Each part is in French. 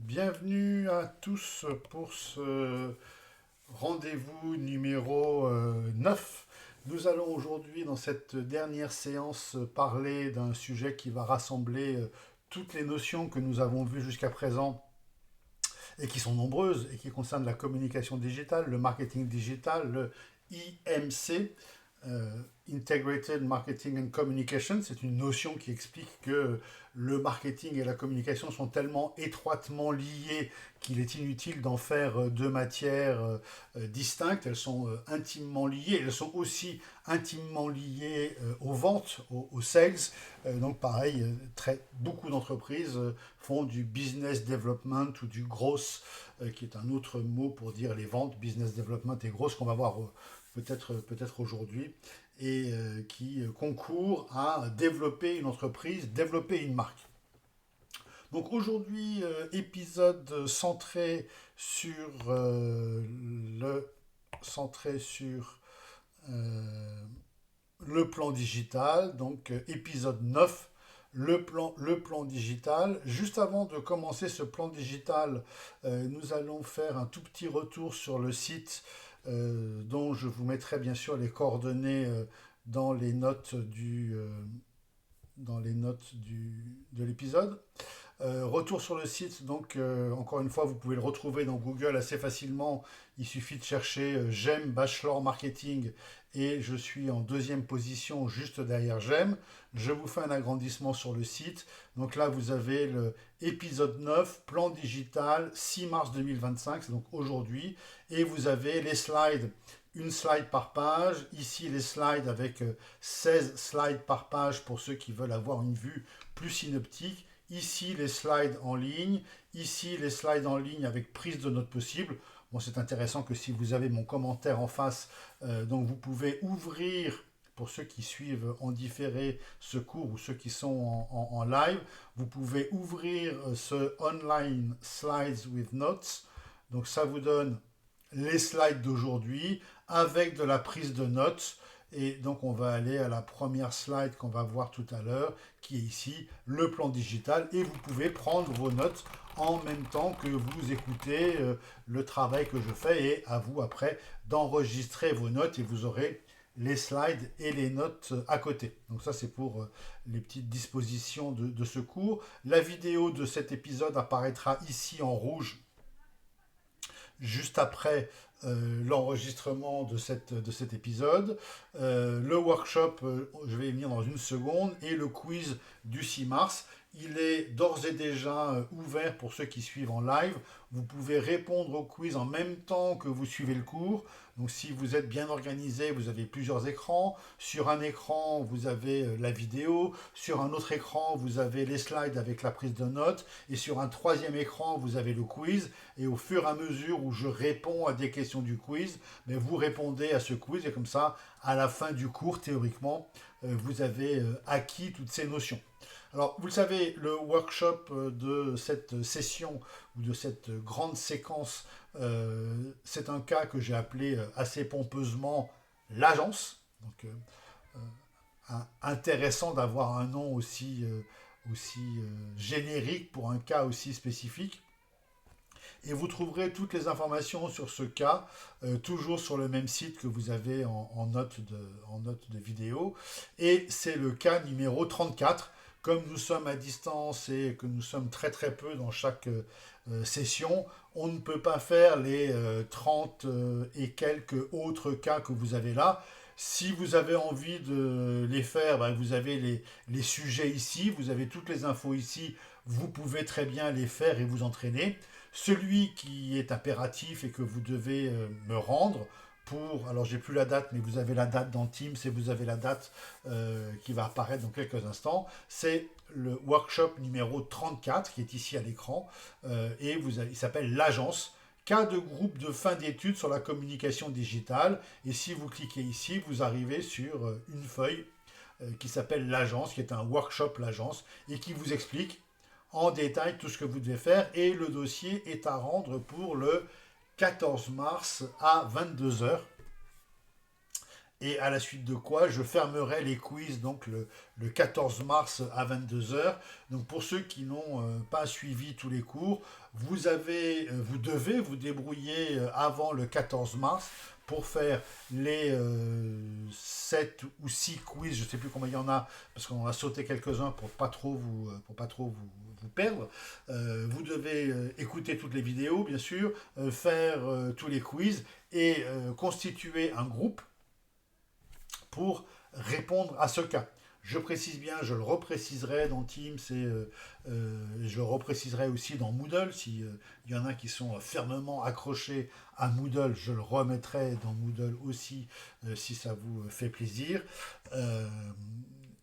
Bienvenue à tous pour ce rendez-vous numéro 9. Nous allons aujourd'hui, dans cette dernière séance, parler d'un sujet qui va rassembler toutes les notions que nous avons vues jusqu'à présent et qui sont nombreuses et qui concernent la communication digitale, le marketing digital, le IMC, Integrated Marketing and Communication. C'est une notion qui explique que le marketing et la communication sont tellement étroitement liés qu'il est inutile d'en faire deux matières distinctes. Elles sont intimement liées. Elles sont aussi intimement liées aux ventes, aux sales. Donc pareil, beaucoup d'entreprises font du business development ou du growth, qui est un autre mot pour dire les ventes. Business development et growth qu'on va voir peut-être aujourd'hui, et qui concourt à développer une entreprise, développer une marque. Donc aujourd'hui, épisode sur le centré sur le plan digital, donc épisode 9, le plan digital. Juste avant de commencer ce plan digital, nous allons faire un tout petit retour sur le site, dont je vous mettrai bien sûr les coordonnées dans les notes de l'épisode. Retour sur le site, donc encore une fois, vous pouvez le retrouver dans Google assez facilement. Il suffit de chercher J'aime Bachelor Marketing et je suis en deuxième position juste derrière J'aime. Je vous fais un agrandissement sur le site. Donc là, vous avez l'épisode 9, plan digital, 6 mars 2025, c'est donc aujourd'hui. Et vous avez les slides, une slide par page. Ici, les slides avec 16 slides par page pour ceux qui veulent avoir une vue plus synoptique. Ici, les slides en ligne. Ici, les slides en ligne avec prise de notes possible. Bon, c'est intéressant que si vous avez mon commentaire en face, donc vous pouvez ouvrir, pour ceux qui suivent en différé ce cours ou ceux qui sont en live, vous pouvez ouvrir ce online slides with notes. Donc ça vous donne les slides d'aujourd'hui avec de la prise de notes. Et donc on va aller à la première slide qu'on va voir tout à l'heure, qui est ici, le plan digital. Et vous pouvez prendre vos notes en même temps que vous écoutez le travail que je fais. Et à vous après d'enregistrer vos notes et vous aurez les slides et les notes à côté. Donc ça c'est pour les petites dispositions de ce cours. La vidéo de cet épisode apparaîtra ici en rouge juste après l'enregistrement de cet épisode. Le workshop, je vais y venir dans une seconde, et le quiz du 6 mars. Il est d'ores et déjà ouvert pour ceux qui suivent en live. Vous pouvez répondre au quiz en même temps que vous suivez le cours. Donc si vous êtes bien organisé, vous avez plusieurs écrans. Sur un écran, vous avez la vidéo. Sur un autre écran, vous avez les slides avec la prise de notes. Et sur un troisième écran, vous avez le quiz. Et au fur et à mesure où je réponds à des questions du quiz, mais vous répondez à ce quiz. Et comme ça, à la fin du cours, théoriquement, vous avez acquis toutes ces notions. Alors, vous le savez, le workshop de cette session ou de cette grande séquence, c'est un cas que j'ai appelé assez pompeusement l'agence. Donc, intéressant d'avoir un nom aussi générique pour un cas aussi spécifique. Et vous trouverez toutes les informations sur ce cas, toujours sur le même site que vous avez en note de vidéo. Et c'est le cas numéro 34. Comme nous sommes à distance et que nous sommes très très peu dans chaque session, on ne peut pas faire les 30 et quelques autres cas que vous avez là. Si vous avez envie de les faire, ben vous avez les sujets ici, vous avez toutes les infos ici, vous pouvez très bien les faire et vous entraîner. Celui qui est impératif et que vous devez me rendre pour, alors j'ai plus la date, mais vous avez la date dans Teams et vous avez la date qui va apparaître dans quelques instants, c'est le workshop numéro 34 qui est ici à l'écran, il s'appelle l'agence. Cas de groupe de fin d'études sur la communication digitale. Et si vous cliquez ici, vous arrivez sur une feuille qui s'appelle l'agence, qui est un workshop l'agence, et qui vous explique en détail tout ce que vous devez faire. Et le dossier est à rendre pour le 14 mars à 22 heures. et à la suite de quoi je fermerai les quiz donc le 14 mars à 22 heures. Donc pour ceux qui n'ont pas suivi tous les cours, vous devez vous débrouiller avant le 14 mars pour faire les 7 ou 6 quiz, je ne sais plus combien il y en a, parce qu'on a sauté quelques-uns pour pas trop vous perdre. Vous devez écouter toutes les vidéos, bien sûr, faire tous les quiz et constituer un groupe pour répondre à ce cas. Je précise bien, je le repréciserai dans Teams et je le repréciserai aussi dans Moodle. Si il y en a qui sont fermement accrochés à Moodle, je le remettrai dans Moodle aussi si ça vous fait plaisir. Euh,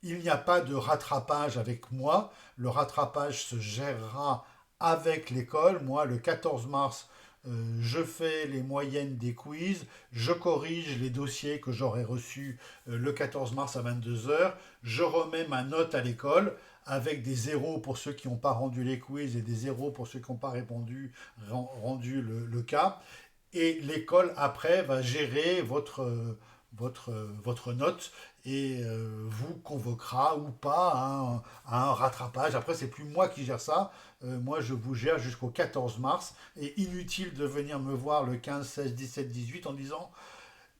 il n'y a pas de rattrapage avec moi. Le rattrapage se gérera avec l'école. Moi, le 14 mars, je fais les moyennes des quiz, je corrige les dossiers que j'aurai reçus le 14 mars à 22 heures, je remets ma note à l'école avec des zéros pour ceux qui n'ont pas rendu les quiz et des zéros pour ceux qui n'ont pas rendu le cas. Et l'école, après, va gérer votre note et vous convoquera ou pas à un rattrapage. Après, c'est plus moi qui gère ça. Moi, je vous gère jusqu'au 14 mars. Et inutile de venir me voir le 15, 16, 17, 18 en disant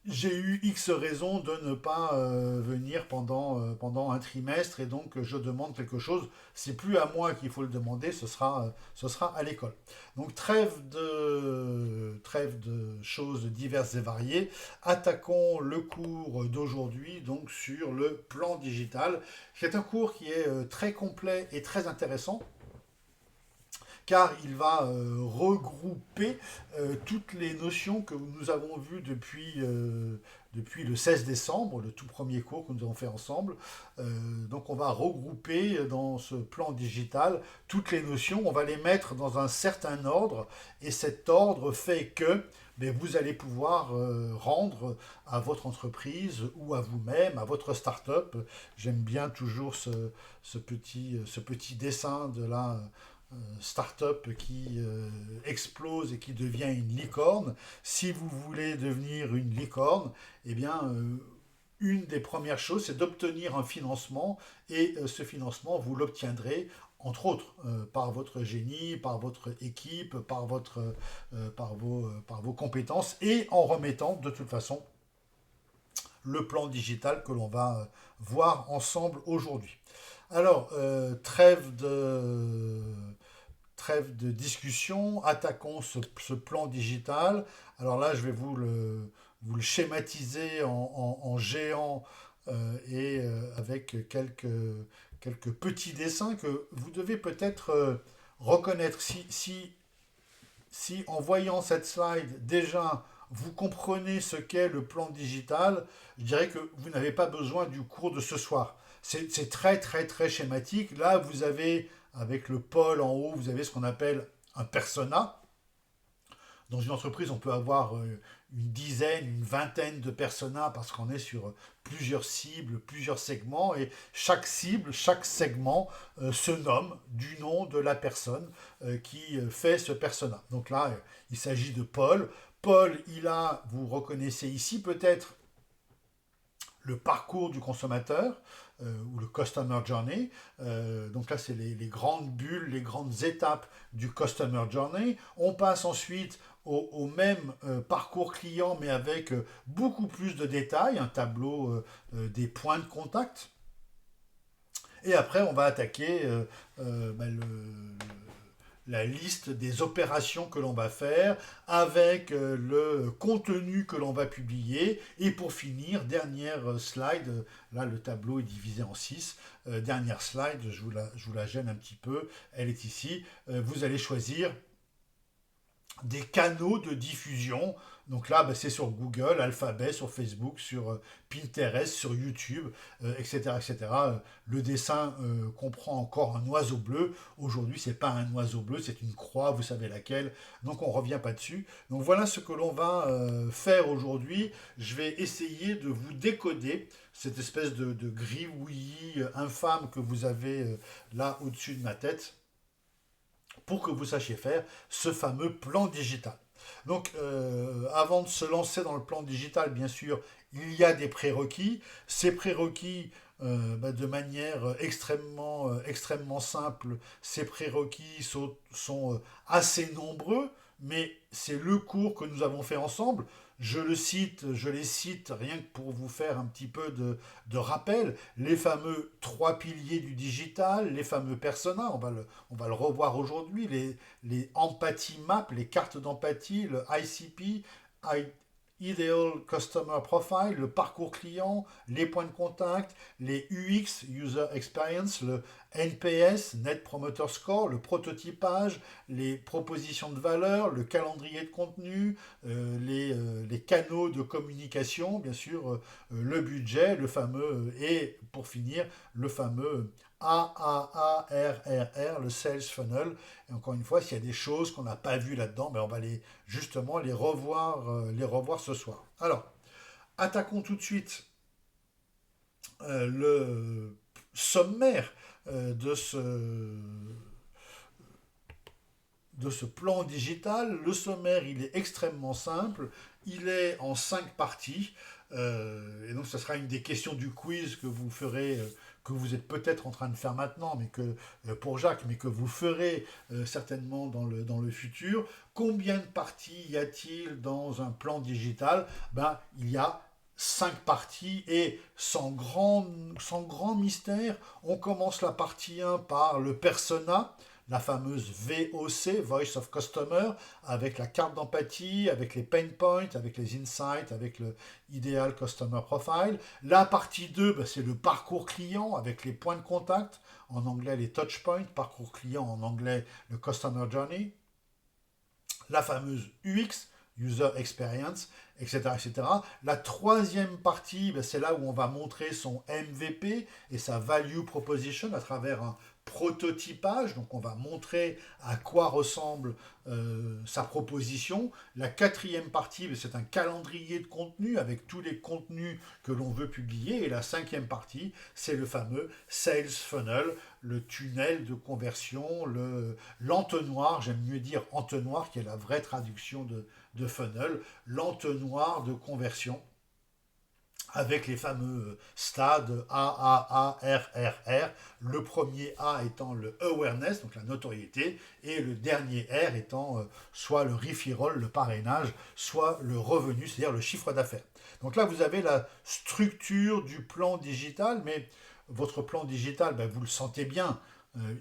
j'ai eu X raisons de ne pas venir pendant un trimestre et donc je demande quelque chose. C'est plus à moi qu'il faut le demander, ce sera à l'école. Donc trêve de choses diverses et variées. Attaquons le cours d'aujourd'hui donc sur le plan digital. C'est un cours qui est très complet et très intéressant car il va regrouper toutes les notions que nous avons vues depuis le 16 décembre, le tout premier cours que nous avons fait ensemble. Donc on va regrouper dans ce plan digital toutes les notions, on va les mettre dans un certain ordre, et cet ordre fait que vous allez pouvoir rendre à votre entreprise ou à vous-même, à votre start-up. J'aime bien toujours ce petit dessin de la start-up qui explose et qui devient une licorne. Si vous voulez devenir une licorne, eh bien, une des premières choses, c'est d'obtenir un financement, et ce financement, vous l'obtiendrez entre autres par votre génie, par votre équipe, par vos compétences, et en remettant de toute façon le plan digital que l'on va voir ensemble aujourd'hui. Alors, trêve de discussion, attaquons ce plan digital. Alors là, je vais vous le schématiser en géant et avec quelques petits dessins que vous devez peut-être reconnaître. Si en voyant cette slide, déjà, vous comprenez ce qu'est le plan digital, je dirais que vous n'avez pas besoin du cours de ce soir. C'est très très très schématique. Là, vous avez, avec le pôle en haut, vous avez ce qu'on appelle un persona. Dans une entreprise, on peut avoir une dizaine, une vingtaine de personas parce qu'on est sur plusieurs cibles, plusieurs segments, et chaque cible, chaque segment se nomme du nom de la personne qui fait ce persona. Donc là, il s'agit de Paul. Paul, vous reconnaissez ici peut-être le parcours du consommateur ou le Customer Journey. Donc là, c'est les grandes bulles, les grandes étapes du Customer Journey. On passe ensuite au même parcours client, mais avec beaucoup plus de détails, un tableau des points de contact. Et après, on va attaquer la liste des opérations que l'on va faire avec le contenu que l'on va publier. Et pour finir, dernière slide, là le tableau est divisé en 6. Dernière slide, je vous la gêne un petit peu, elle est ici. Vous allez choisir des canaux de diffusion. Donc là, c'est sur Google, Alphabet, sur Facebook, sur Pinterest, sur YouTube, etc., etc. Le dessin comprend encore un oiseau bleu. Aujourd'hui, c'est pas un oiseau bleu, c'est une croix, vous savez laquelle. Donc on ne revient pas dessus. Donc voilà ce que l'on va faire aujourd'hui. Je vais essayer de vous décoder cette espèce de gribouillis infâme que vous avez là au-dessus de ma tête, pour que vous sachiez faire ce fameux plan digital. Donc, avant de se lancer dans le plan digital, bien sûr, il y a des prérequis. Ces prérequis, de manière extrêmement simple, ces prérequis sont assez nombreux, mais c'est le cours que nous avons fait ensemble. Je les cite rien que pour vous faire un petit peu de rappel. Les fameux trois piliers du digital, les fameux personas, on va le revoir aujourd'hui, les empathy maps, les cartes d'empathie, le ICP, Ideal Customer Profile, le parcours client, les points de contact, les UX, User Experience, le NPS, Net Promoter Score, le prototypage, les propositions de valeur, le calendrier de contenu, les canaux de communication, bien sûr, le budget, le fameux, et pour finir, le fameux AAARRR, le Sales Funnel. Et encore une fois, s'il y a des choses qu'on n'a pas vues là-dedans, on va justement les revoir ce soir. Alors, attaquons tout de suite le sommaire de ce plan digital. Le sommaire, il est extrêmement simple. Il est en 5 parties. Et donc, ce sera une des questions du quiz que vous ferez, que vous êtes peut-être en train de faire maintenant, mais pour Jacques, mais que vous ferez certainement dans le futur. Combien de parties y a-t-il dans un plan digital? Il y a 5 parties et sans grand mystère, on commence la partie 1 par le persona, la fameuse VOC, Voice of Customer, avec la carte d'empathie, avec les pain points, avec les insights, avec le Ideal Customer Profile. La partie 2, c'est le parcours client, avec les points de contact, en anglais les touch points, parcours client en anglais le Customer Journey. La fameuse UX, User Experience, etc., etc. La troisième partie, c'est là où on va montrer son MVP et sa Value Proposition à travers un prototypage. Donc on va montrer à quoi ressemble sa proposition. La quatrième partie, c'est un calendrier de contenu avec tous les contenus que l'on veut publier. Et la cinquième partie, c'est le fameux Sales Funnel, le tunnel de conversion, l'entonnoir, j'aime mieux dire entonnoir, qui est la vraie traduction de funnel, l'entonnoir de conversion, avec les fameux stades A, R, R, R. Le premier A étant le awareness, donc la notoriété, et le dernier R étant soit le referral, le parrainage, soit le revenu, c'est-à-dire le chiffre d'affaires. Donc là, vous avez la structure du plan digital, mais votre plan digital, vous le sentez bien,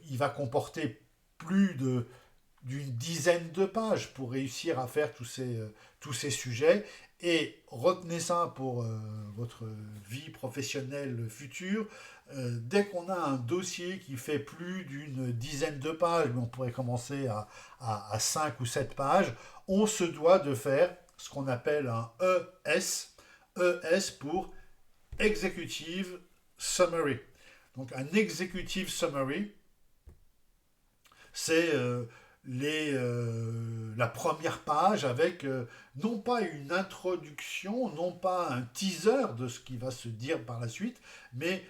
il va comporter plus d'une dizaine de pages pour réussir à faire tous ces sujets. Et retenez ça pour votre vie professionnelle future. Dès qu'on a un dossier qui fait plus d'une dizaine de pages, mais on pourrait commencer à 5 ou 7 pages, on se doit de faire ce qu'on appelle un ES. ES pour Executive Summary. Donc un Executive Summary, c'est la première page avec non pas une introduction, non pas un teaser de ce qui va se dire par la suite, mais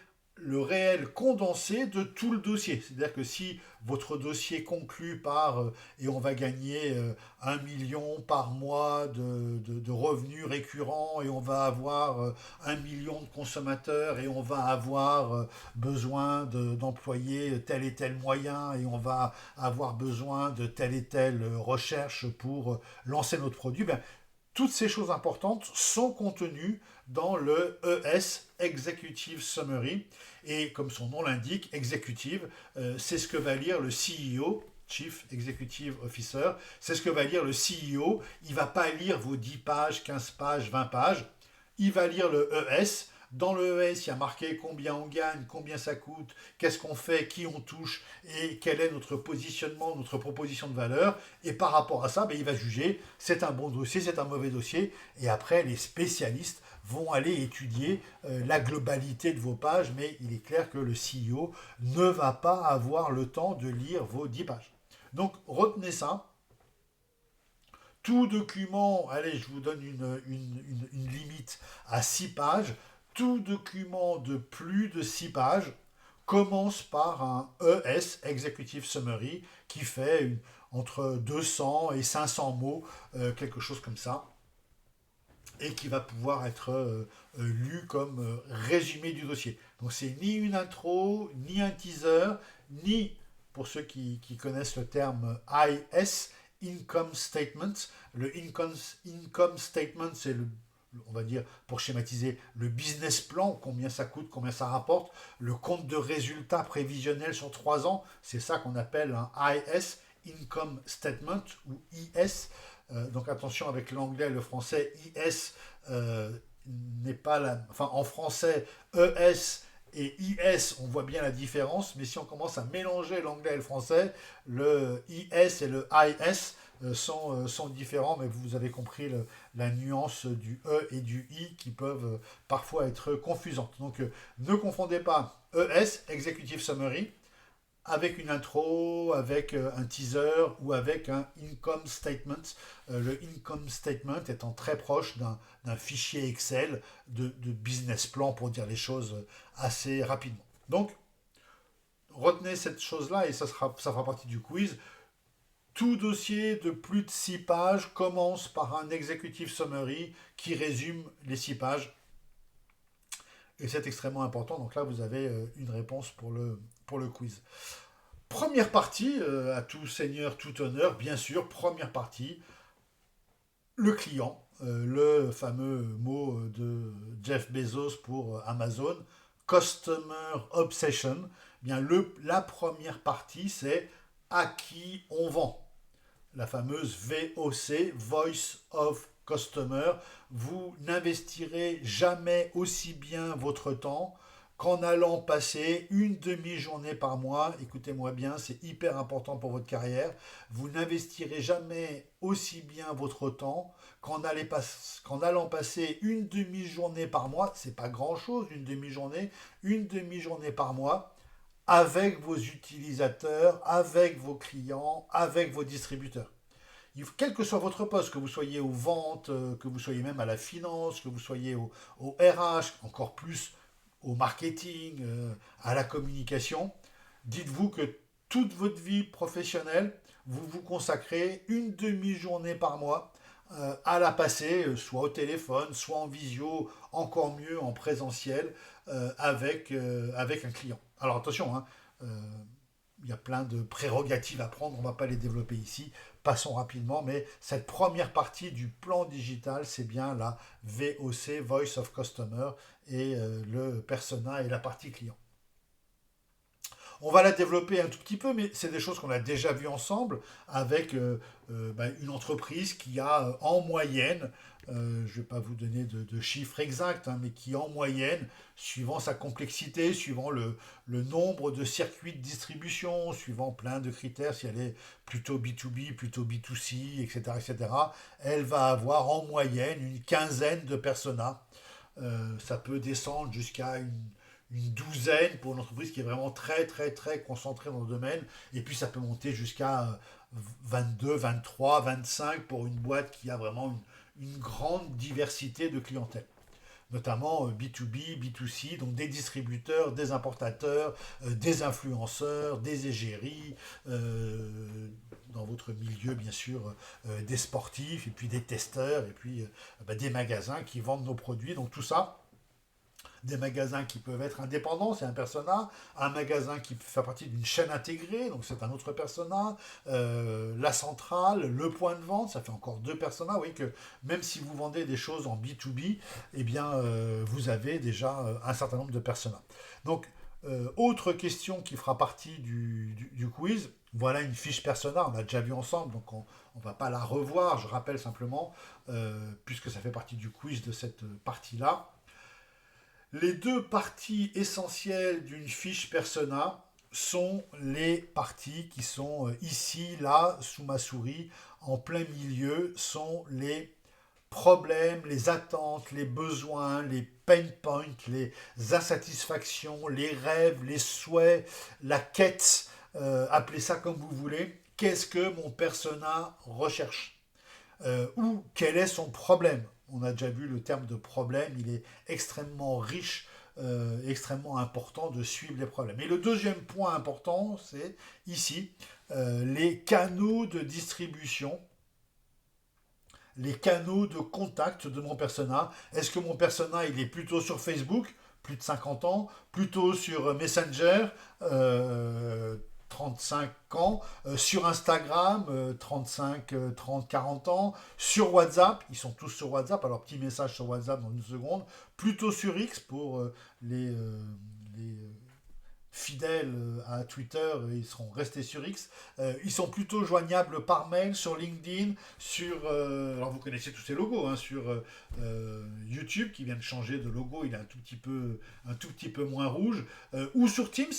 le réel condensé de tout le dossier. C'est-à-dire que si votre dossier conclut par et on va gagner 1 million par mois de revenus récurrents et on va avoir 1 million de consommateurs et on va avoir besoin d'employer tel et tel moyen et on va avoir besoin de telle et telle recherche pour lancer notre produit, toutes ces choses importantes sont contenues dans le ES, Executive Summary. Et comme son nom l'indique, Executive, c'est ce que va lire le CEO, Chief Executive Officer, c'est ce que va lire le CEO. Il ne va pas lire vos 10 pages, 15 pages, 20 pages. Il va lire le ES. Dans le ES, il y a marqué combien on gagne, combien ça coûte, qu'est-ce qu'on fait, qui on touche et quel est notre positionnement, notre proposition de valeur. Et par rapport à ça, il va juger c'est un bon dossier, c'est un mauvais dossier. Et après, les spécialistes vont aller étudier la globalité de vos pages, mais il est clair que le CEO ne va pas avoir le temps de lire vos 10 pages. Donc retenez ça. Tout document, allez, je vous donne une limite à 6 pages. Tout document de plus de 6 pages commence par un ES, Executive Summary, qui fait entre 200 et 500 mots, quelque chose comme ça, et qui va pouvoir être lu comme résumé du dossier. Donc c'est ni une intro, ni un teaser, ni, pour ceux qui connaissent le terme IS, Income Statement. Le income Statement, c'est on va dire, pour schématiser, le business plan, combien ça coûte, combien ça rapporte, le compte de résultats prévisionnel sur 3 ans, c'est ça qu'on appelle un IS, Income Statement, ou IS. Donc attention avec l'anglais et le français, IS n'est pas la... Enfin, en français, ES et IS, on voit bien la différence, mais si on commence à mélanger l'anglais et le français, le IS et le IS sont différents, mais vous avez compris la nuance du E et du I qui peuvent parfois être confusantes. Donc ne confondez pas ES, Executive Summary, avec une intro, avec un teaser ou avec un income statement. Le income statement étant très proche d'un fichier Excel de business plan pour dire les choses assez rapidement. Donc, retenez cette chose-là et ça fera partie du quiz. Tout dossier de plus de 6 pages commence par un executive summary qui résume les 6 pages. Et c'est extrêmement important. Donc là, vous avez une réponse pour le quiz. Première partie, à tout seigneur, tout honneur, bien sûr, première partie, le client, le fameux mot de Jeff Bezos pour Amazon, Customer Obsession. Bien, la première partie, c'est à qui on vend. La fameuse VOC, Voice of Customer. Vous n'investirez jamais aussi bien votre temps qu'en allant passer une demi-journée par mois. Écoutez-moi bien, c'est hyper important pour votre carrière. Vous n'investirez jamais aussi bien votre temps qu'en allant passer une demi-journée par mois. C'est pas grand-chose, une demi-journée par mois avec vos utilisateurs, avec vos clients, avec vos distributeurs. Quel que soit votre poste, que vous soyez aux ventes, que vous soyez même à la finance, que vous soyez au RH, encore plus au marketing, à la communication, dites-vous que toute votre vie professionnelle, vous vous consacrez une demi-journée par mois à la passer, soit au téléphone, soit en visio, encore mieux en présentiel, avec un client. Alors attention, hein, il y a plein de prérogatives à prendre, on ne va pas les développer ici. Passons rapidement, mais cette première partie du plan digital, c'est bien la VOC, Voice of Customer, et le persona et la partie client. On va la développer un tout petit peu, mais c'est des choses qu'on a déjà vues ensemble avec une entreprise qui a en moyenne, je ne vais pas vous donner de chiffres exacts, hein, mais qui en moyenne, suivant sa complexité, suivant le nombre de circuits de distribution, suivant plein de critères, si elle est plutôt B2B, plutôt B2C, etc., elle va avoir en moyenne une quinzaine de personas. Ça peut descendre jusqu'à une douzaine pour une entreprise qui est vraiment très très très concentrée dans le domaine, et puis ça peut monter jusqu'à 22, 23, 25 pour une boîte qui a vraiment une grande diversité de clientèle, notamment B2B, B2C, donc des distributeurs, des importateurs, des influenceurs, des égéries, dans votre milieu bien sûr, des sportifs, et puis des testeurs, et puis des magasins qui vendent nos produits, donc tout ça. Des magasins qui peuvent être indépendants, c'est un persona, un magasin qui fait partie d'une chaîne intégrée, donc c'est un autre persona, la centrale, le point de vente, ça fait encore deux personas. Vous voyez que même si vous vendez des choses en B2B, eh bien, vous avez déjà un certain nombre de personas. Donc, autre question qui fera partie du quiz, voilà une fiche persona, on a déjà vu ensemble, donc on ne va pas la revoir, je rappelle simplement, puisque ça fait partie du quiz de cette partie-là. Les deux parties essentielles d'une fiche persona sont les parties qui sont ici, là, sous ma souris, en plein milieu, sont les problèmes, les attentes, les besoins, les pain points, les insatisfactions, les rêves, les souhaits, la quête, appelez ça comme vous voulez. Qu'est-ce que mon persona recherche ou quel est son problème. On a déjà vu le terme de problème, il est extrêmement riche extrêmement important de suivre les problèmes. Et le deuxième point important, c'est ici les canaux de distribution, les canaux de contact de mon persona. Est-ce que mon persona, il est plutôt sur Facebook, plus de 50 ans, plutôt sur Messenger, 35 ans, sur Instagram, 35, 30, 40 ans, sur WhatsApp, ils sont tous sur WhatsApp, alors petit message sur WhatsApp dans une seconde, plutôt sur X pour les fidèles à Twitter, ils seront restés sur X. Ils sont plutôt joignables par mail, sur LinkedIn, sur... alors vous connaissez tous ces logos, hein, sur YouTube qui vient de changer de logo, il est un tout petit peu moins rouge, ou sur Teams,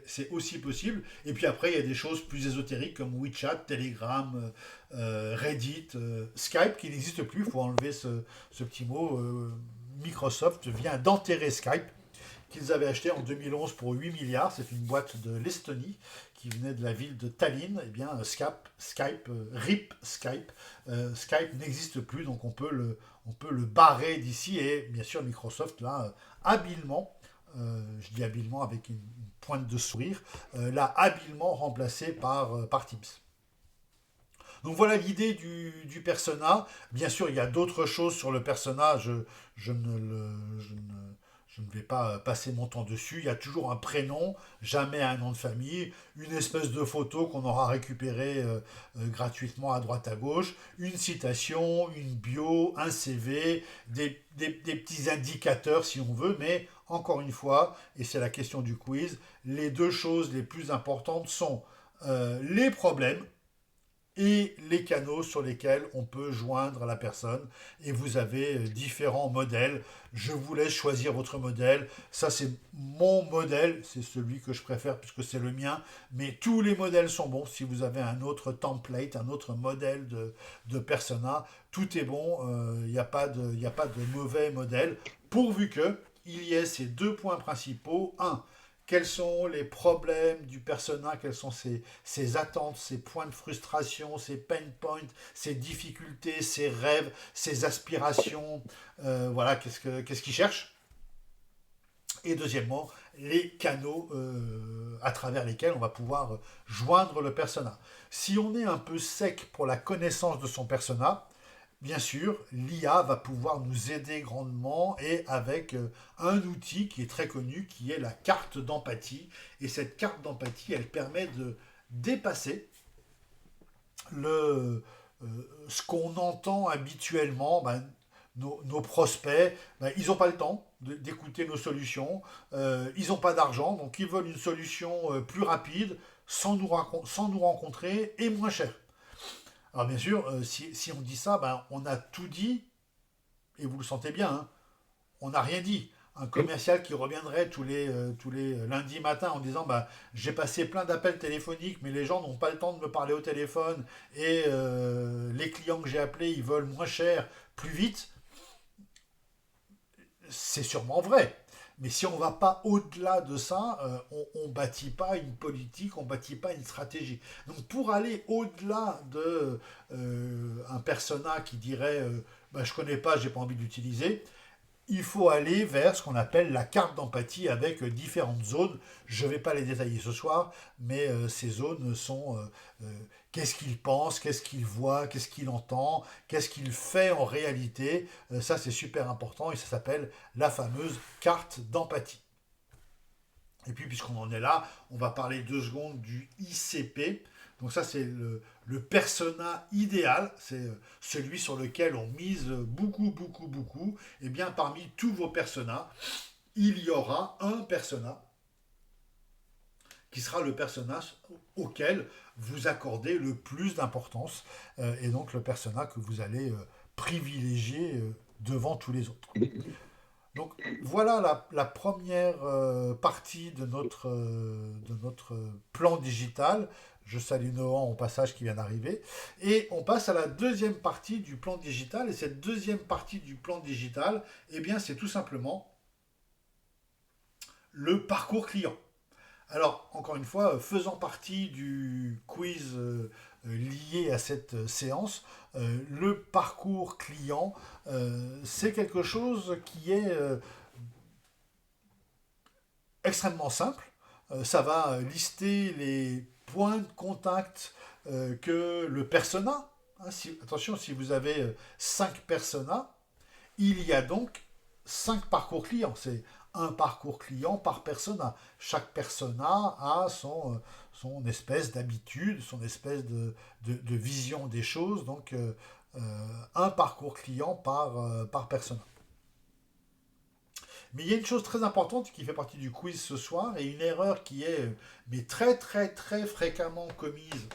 c'est aussi possible. Et puis après, il y a des choses plus ésotériques comme WeChat, Telegram, Reddit, Skype qui n'existe plus, il faut enlever ce petit mot. Microsoft vient d'enterrer Skype qu'ils avaient acheté en 2011 pour 8 milliards. C'est une boîte de l'Estonie qui venait de la ville de Tallinn. Eh bien, RIP Skype, Skype n'existe plus, donc on peut le barrer d'ici. Et bien sûr, Microsoft l'a habilement, je dis habilement avec une pointe de sourire, l'a habilement remplacé par Teams. Donc voilà l'idée du persona. Bien sûr, il y a d'autres choses sur le persona. Je ne vais pas passer mon temps dessus. Il y a toujours un prénom, jamais un nom de famille, une espèce de photo qu'on aura récupérée gratuitement à droite à gauche, une citation, une bio, un CV, des petits indicateurs si on veut, mais encore une fois, et c'est la question du quiz, les deux choses les plus importantes sont les problèmes et les canaux sur lesquels on peut joindre la personne. Et vous avez différents modèles. Je vous laisse choisir votre modèle. Ça, c'est mon modèle. C'est celui que je préfère puisque c'est le mien. Mais tous les modèles sont bons. Si vous avez un autre template, un autre modèle de persona, tout est bon. Il n'y a pas de mauvais modèle. Pourvu que il y ait ces deux points principaux. Un, quels sont les problèmes du persona, quelles sont ses attentes, ses points de frustration, ses pain points, ses difficultés, ses rêves, ses aspirations, voilà, qu'est-ce qu'il cherche. Et deuxièmement, les canaux à travers lesquels on va pouvoir joindre le persona. Si on est un peu sec pour la connaissance de son persona, bien sûr, l'IA va pouvoir nous aider grandement et avec un outil qui est très connu, qui est la carte d'empathie. Et cette carte d'empathie, elle permet de dépasser ce qu'on entend habituellement. Nos prospects, ils n'ont pas le temps d'écouter nos solutions, ils n'ont pas d'argent, donc ils veulent une solution plus rapide, sans nous rencontrer et moins cher. Alors bien sûr, si on dit ça, on a tout dit, et vous le sentez bien, hein, on n'a rien dit. Un commercial qui reviendrait tous les lundis matins en disant j'ai passé plein d'appels téléphoniques, mais les gens n'ont pas le temps de me parler au téléphone, et les clients que j'ai appelés, ils veulent moins cher, plus vite, c'est sûrement vrai. Mais si on ne va pas au-delà de ça, on ne bâtit pas une politique, on ne bâtit pas une stratégie. Donc pour aller au-delà de un persona qui dirait je ne connais pas, j'ai pas envie d'utiliser, il faut aller vers ce qu'on appelle la carte d'empathie avec différentes zones. Je ne vais pas les détailler ce soir, mais ces zones sont qu'est-ce qu'il pense, qu'est-ce qu'il voit, qu'est-ce qu'il entend, qu'est-ce qu'il fait en réalité. Ça, c'est super important et ça s'appelle la fameuse carte d'empathie. Et puis, puisqu'on en est là, on va parler 2 secondes du ICP. Donc ça, c'est le persona idéal, c'est celui sur lequel on mise beaucoup, beaucoup, beaucoup. Et bien, parmi tous vos personas, il y aura un persona qui sera le personnage auquel vous accordez le plus d'importance, et donc le persona que vous allez privilégier devant tous les autres. Donc voilà la première partie de notre plan digital. Je salue Nohan au passage qui vient d'arriver. Et on passe à la deuxième partie du plan digital. Et cette deuxième partie du plan digital, eh bien, c'est tout simplement le parcours client. Alors, encore une fois, faisant partie du quiz lié à cette séance, le parcours client, c'est quelque chose qui est extrêmement simple. Ça va lister les points de contact que le persona, hein, attention, si vous avez 5 personas, il y a donc 5 parcours clients. C'est un parcours client par persona. Chaque persona a son espèce d'habitude, son espèce de vision des choses. Donc, un parcours client par persona. Mais il y a une chose très importante qui fait partie du quiz ce soir et une erreur qui est mais très très très fréquemment commise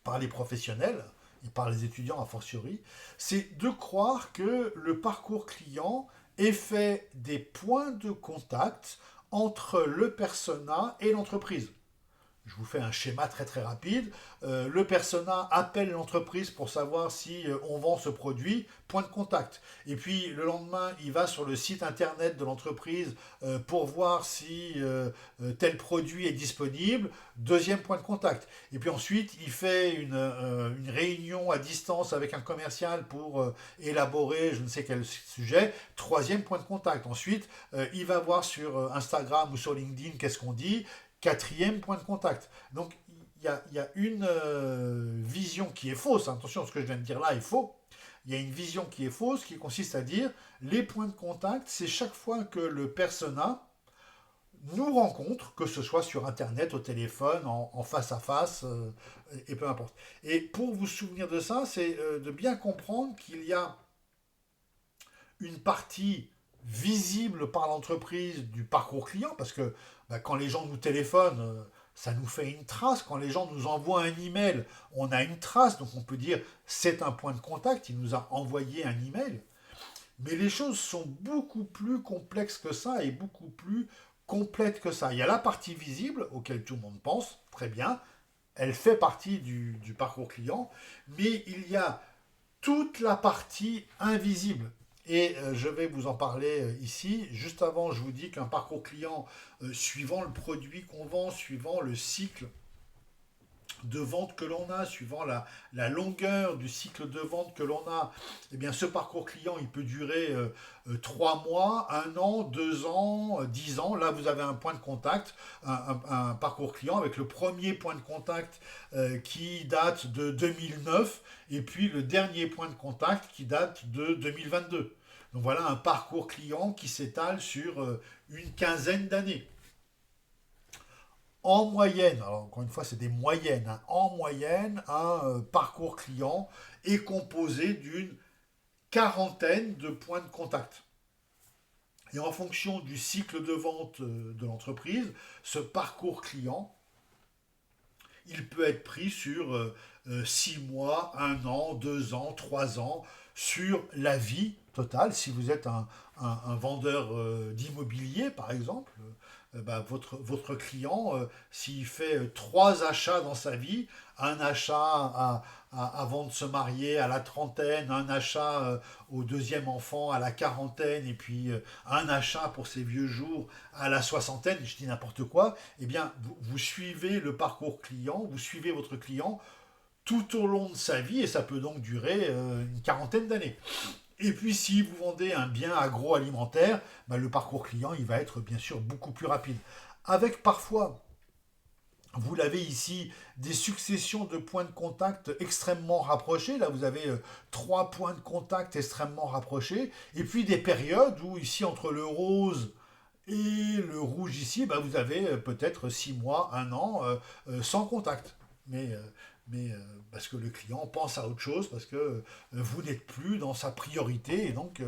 par les professionnels et par les étudiants a fortiori, c'est de croire que le parcours client est fait des points de contact entre le persona et l'entreprise. Je vous fais un schéma très très rapide. Le persona appelle l'entreprise pour savoir si on vend ce produit, point de contact. Et puis le lendemain, il va sur le site internet de l'entreprise pour voir si tel produit est disponible, deuxième point de contact. Et puis ensuite, il fait une réunion à distance avec un commercial pour élaborer je ne sais quel sujet, troisième point de contact. Ensuite, il va voir sur Instagram ou sur LinkedIn qu'est-ce qu'on dit, quatrième point de contact. Donc, il y a une vision qui est fausse. Attention, ce que je viens de dire là est faux. Il y a une vision qui est fausse qui consiste à dire les points de contact, c'est chaque fois que le persona nous rencontre, que ce soit sur Internet, au téléphone, en face à face, et peu importe. Et pour vous souvenir de ça, c'est de bien comprendre qu'il y a une partie visible par l'entreprise du parcours client, parce que quand les gens nous téléphonent, ça nous fait une trace. Quand les gens nous envoient un email, on a une trace, donc on peut dire c'est un point de contact, il nous a envoyé un email. Mais les choses sont beaucoup plus complexes que ça et beaucoup plus complètes que ça. Il y a la partie visible, auquel tout le monde pense, très bien, elle fait partie du parcours client, mais il y a toute la partie invisible. Et je vais vous en parler ici. Juste avant, je vous dis qu'un parcours client, suivant le produit qu'on vend, suivant le cycle de vente que l'on a, suivant la longueur du cycle de vente que l'on a, eh bien, ce parcours client, il peut durer 3 mois, 1 an, 2 ans, 10 ans. Là, vous avez un point de contact, un parcours client avec le premier point de contact qui date de 2009 et puis le dernier point de contact qui date de 2022. Donc voilà un parcours client qui s'étale sur une quinzaine d'années. En moyenne, alors encore une fois c'est des moyennes, hein, en moyenne un parcours client est composé d'une quarantaine de points de contact. Et en fonction du cycle de vente de l'entreprise, ce parcours client, il peut être pris sur 6 mois, 1 an, 2 ans, 3 ans, sur la vie totale. Si vous êtes un vendeur d'immobilier, par exemple, votre client, s'il fait 3 achats dans sa vie, un achat avant de se marier à la trentaine, un achat au deuxième enfant à la quarantaine, et puis un achat pour ses vieux jours à la soixantaine, je dis n'importe quoi, eh bien, vous suivez le parcours client, vous suivez votre client tout au long de sa vie, et ça peut donc durer une quarantaine d'années. Et puis si vous vendez un bien agroalimentaire, le parcours client, il va être bien sûr beaucoup plus rapide. Avec parfois, vous l'avez ici, des successions de points de contact extrêmement rapprochés. Là, vous avez 3 points de contact extrêmement rapprochés. Et puis des périodes où ici, entre le rose et le rouge ici, vous avez peut-être 6 mois, 1 an sans contact. Mais parce que le client pense à autre chose, parce que vous n'êtes plus dans sa priorité et donc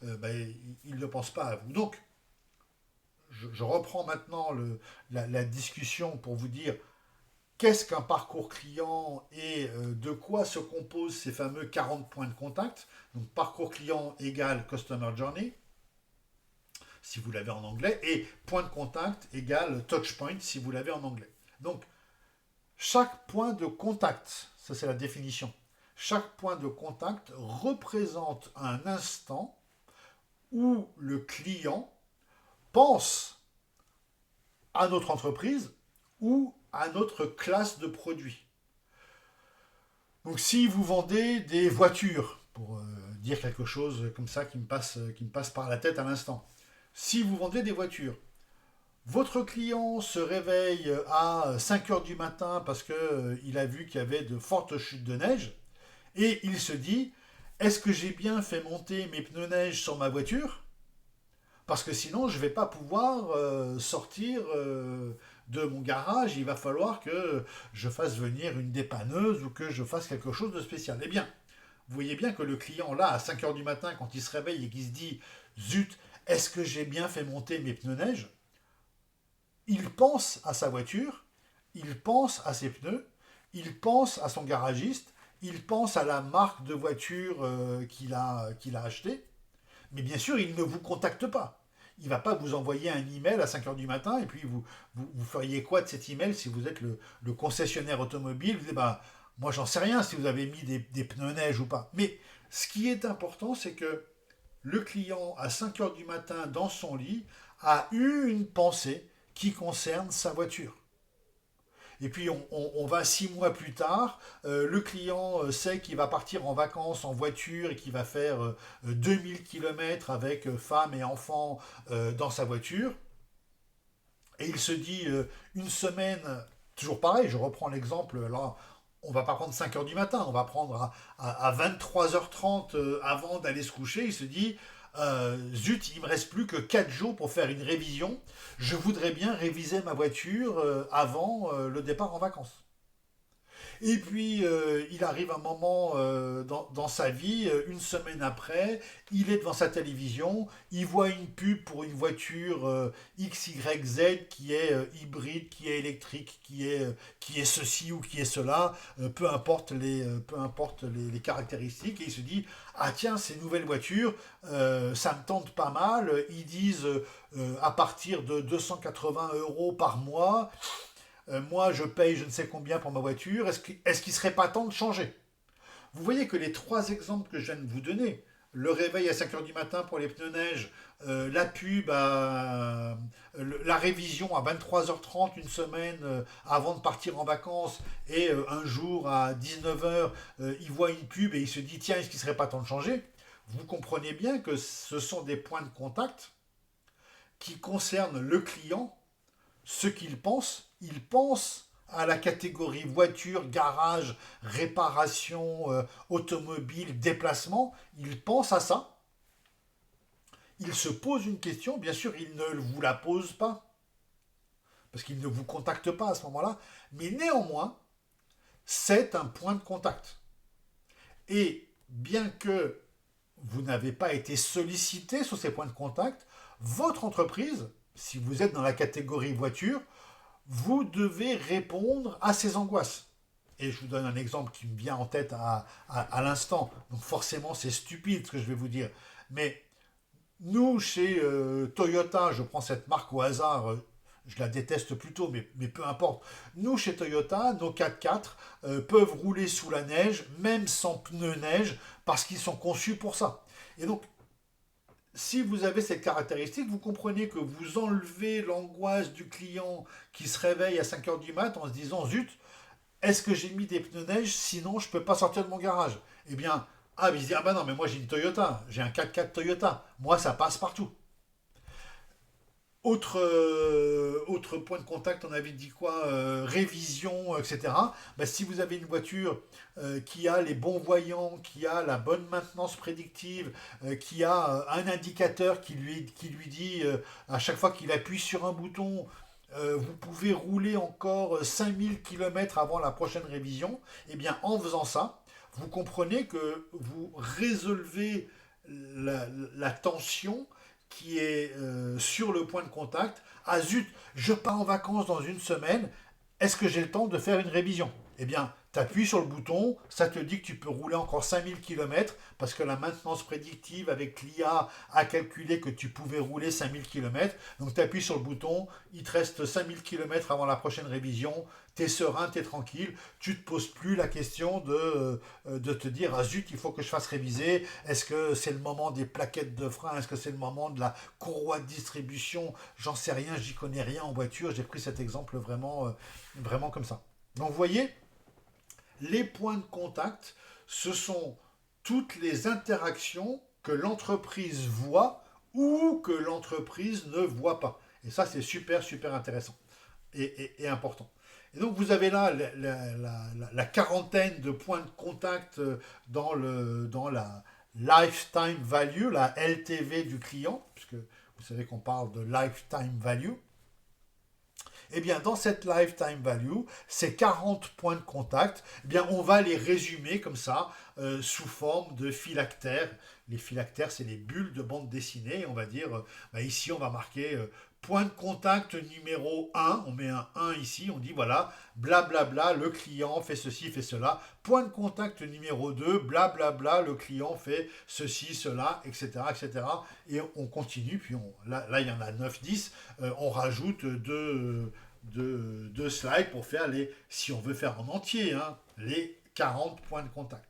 il ne pense pas à vous. Donc, je reprends maintenant la discussion pour vous dire qu'est-ce qu'un parcours client et de quoi se composent ces fameux 40 points de contact. Donc, parcours client égale Customer Journey, si vous l'avez en anglais, et point de contact égale Touchpoint, si vous l'avez en anglais. Donc, chaque point de contact, ça c'est la définition, chaque point de contact représente un instant où le client pense à notre entreprise ou à notre classe de produits. Donc si vous vendez des voitures, pour dire quelque chose comme ça qui me passe par la tête à l'instant, si vous vendez des voitures, Votre client se réveille à 5 heures du matin parce qu'il a vu qu'il y avait de fortes chutes de neige et il se dit, est-ce que j'ai bien fait monter mes pneus neige sur ma voiture? Parce que sinon, je ne vais pas pouvoir sortir de mon garage. Il va falloir que je fasse venir une dépanneuse ou que je fasse quelque chose de spécial. Eh bien, vous voyez bien que le client, là, à 5 heures du matin, quand il se réveille et qu'il se dit, zut, est-ce que j'ai bien fait monter mes pneus neige? Il pense à sa voiture, il pense à ses pneus, il pense à son garagiste, il pense à la marque de voiture qu'il a acheté. Mais bien sûr, il ne vous contacte pas. Il ne va pas vous envoyer un email à 5 heures du matin et puis vous feriez quoi de cet email si vous êtes le concessionnaire automobile? Vous dites, bah, moi j'en sais rien si vous avez mis des pneus neige ou pas. Mais ce qui est important, c'est que le client, à 5 heures du matin, dans son lit, a eu une pensée qui concerne sa voiture. Et puis on va 6 mois plus tard, le client sait qu'il va partir en vacances en voiture et qu'il va faire 2000 km avec femme et enfants dans sa voiture. Et il se dit une semaine, toujours pareil, je reprends l'exemple, là on va pas prendre 5 heures du matin, on va prendre à 23h30 avant d'aller se coucher, il se dit zut, il me reste plus que 4 jours pour faire une révision, je voudrais bien réviser ma voiture avant le départ en vacances. Et puis, il arrive un moment dans sa vie, une semaine après, il est devant sa télévision, il voit une pub pour une voiture XYZ qui est hybride, qui est électrique, qui est ceci ou qui est cela, peu importe les caractéristiques, et il se dit, ah tiens, ces nouvelles voitures, ça me tente pas mal, ils disent à partir de 280 € par mois, moi je paye je ne sais combien pour ma voiture, est-ce qu'il ne serait pas temps de changer? Vous voyez que les trois exemples que je viens de vous donner, le réveil à 5 heures du matin pour les pneus neige, la pub, la révision à 23h30 une semaine avant de partir en vacances, et un jour à 19h, il voit une pub et il se dit tiens, est-ce qu'il ne serait pas temps de changer? Vous comprenez bien que ce sont des points de contact qui concernent le client, ce qu'il pense. Il pense à la catégorie voiture, garage, réparation, automobile, déplacement. Il pense à ça. Il se pose une question. Bien sûr, il ne vous la pose pas, parce qu'il ne vous contacte pas à ce moment-là. Mais néanmoins, c'est un point de contact. Et bien que vous n'avez pas été sollicité sur ces points de contact, votre entreprise, si vous êtes dans la catégorie voiture, vous devez répondre à ces angoisses. Et je vous donne un exemple qui me vient en tête à l'instant. Donc forcément, c'est stupide ce que je vais vous dire. Mais nous, chez Toyota, je prends cette marque au hasard, je la déteste plutôt, mais peu importe. Nous, chez Toyota, nos 4x4 peuvent rouler sous la neige, même sans pneus neige, parce qu'ils sont conçus pour ça. Et donc, si vous avez cette caractéristique, vous comprenez que vous enlevez l'angoisse du client qui se réveille à 5 heures du mat en se disant zut, est-ce que j'ai mis des pneus neige, sinon je ne peux pas sortir de mon garage? Eh bien, ah, mais il se dit, ah bah non, mais moi j'ai une Toyota, j'ai un 4x4 Toyota, moi ça passe partout. Autre point de contact, on avait dit quoi? Révision, etc. Bah, si vous avez une voiture qui a les bons voyants, qui a la bonne maintenance prédictive, qui a un indicateur qui lui dit à chaque fois qu'il appuie sur un bouton, vous pouvez rouler encore 5000 km avant la prochaine révision, et bien en faisant ça, vous comprenez que vous résolvez la tension qui est sur le point de contact. Ah zut, je pars en vacances dans une semaine, est-ce que j'ai le temps de faire une révision? Eh bien, tu appuies sur le bouton, ça te dit que tu peux rouler encore 5000 km parce que la maintenance prédictive avec l'IA a calculé que tu pouvais rouler 5000 km. Donc tu appuies sur le bouton, il te reste 5000 km avant la prochaine révision, tu es serein, tu es tranquille, tu ne te poses plus la question de te dire ah zut, il faut que je fasse réviser, est-ce que c'est le moment des plaquettes de frein, est-ce que c'est le moment de la courroie de distribution, j'en sais rien, j'y connais rien en voiture, j'ai pris cet exemple vraiment comme ça. Donc vous voyez, les points de contact, ce sont toutes les interactions que l'entreprise voit ou que l'entreprise ne voit pas. Et ça, c'est super, super intéressant et important. Et donc, vous avez là la quarantaine de points de contact dans la lifetime value, la LTV du client, puisque vous savez qu'on parle de lifetime value. Eh bien, dans cette lifetime value, ces 40 points de contact, eh bien, on va les résumer comme ça, sous forme de phylactères. Les phylactères, c'est les bulles de bande dessinée. On va dire, ici, on va marquer point de contact numéro 1. On met un 1 ici, on dit voilà, blablabla, le client fait ceci, fait cela. Point de contact numéro 2, blablabla, le client fait ceci, cela, etc. etc. Et on continue, puis là, il y en a 9, 10. On rajoute deux slides pour faire si on veut faire en entier, hein, les 40 points de contact.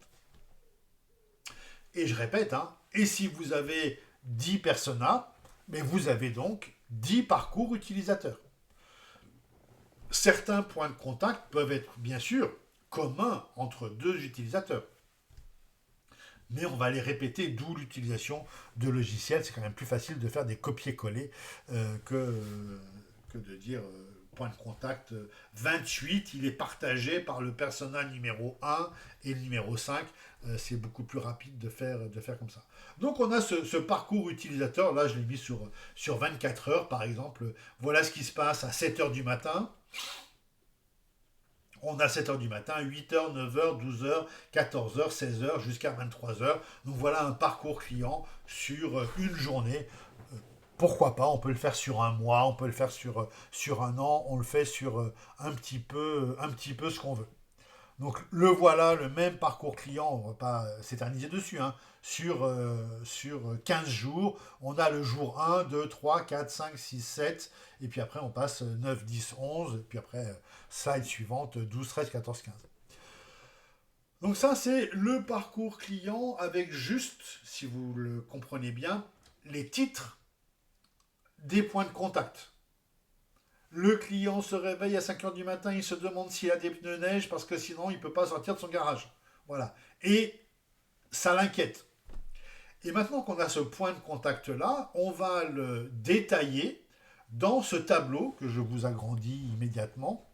Et je répète, hein, et si vous avez 10 personas, mais vous avez donc 10 parcours utilisateurs. Certains points de contact peuvent être bien sûr communs entre deux utilisateurs. Mais on va les répéter, d'où l'utilisation de logiciels. C'est quand même plus facile de faire des copier-coller que de dire point de contact 28, il est partagé par le persona numéro 1 et le numéro 5. C'est beaucoup plus rapide de faire comme ça. Donc on a ce parcours utilisateur, là je l'ai mis sur 24 heures par exemple. Voilà ce qui se passe à 7 heures du matin. On a 7 heures du matin, 8 heures, 9 heures, 12 heures, 14 heures, 16 heures, jusqu'à 23 heures. Donc voilà un parcours client sur une journée. Pourquoi pas, on peut le faire sur un mois, on peut le faire sur un an, on le fait sur un petit peu ce qu'on veut. Donc le voilà, le même parcours client, on ne va pas s'éterniser dessus, hein, sur 15 jours. On a le jour 1, 2, 3, 4, 5, 6, 7, et puis après on passe 9, 10, 11, et puis après, slide suivante, 12, 13, 14, 15. Donc ça, c'est le parcours client avec juste, si vous le comprenez bien, les titres des points de contact. Le client se réveille à 5 heures du matin, il se demande s'il a des pneus neige parce que sinon il ne peut pas sortir de son garage. Voilà. Et ça l'inquiète. Et maintenant qu'on a ce point de contact-là, on va le détailler dans ce tableau que je vous agrandis immédiatement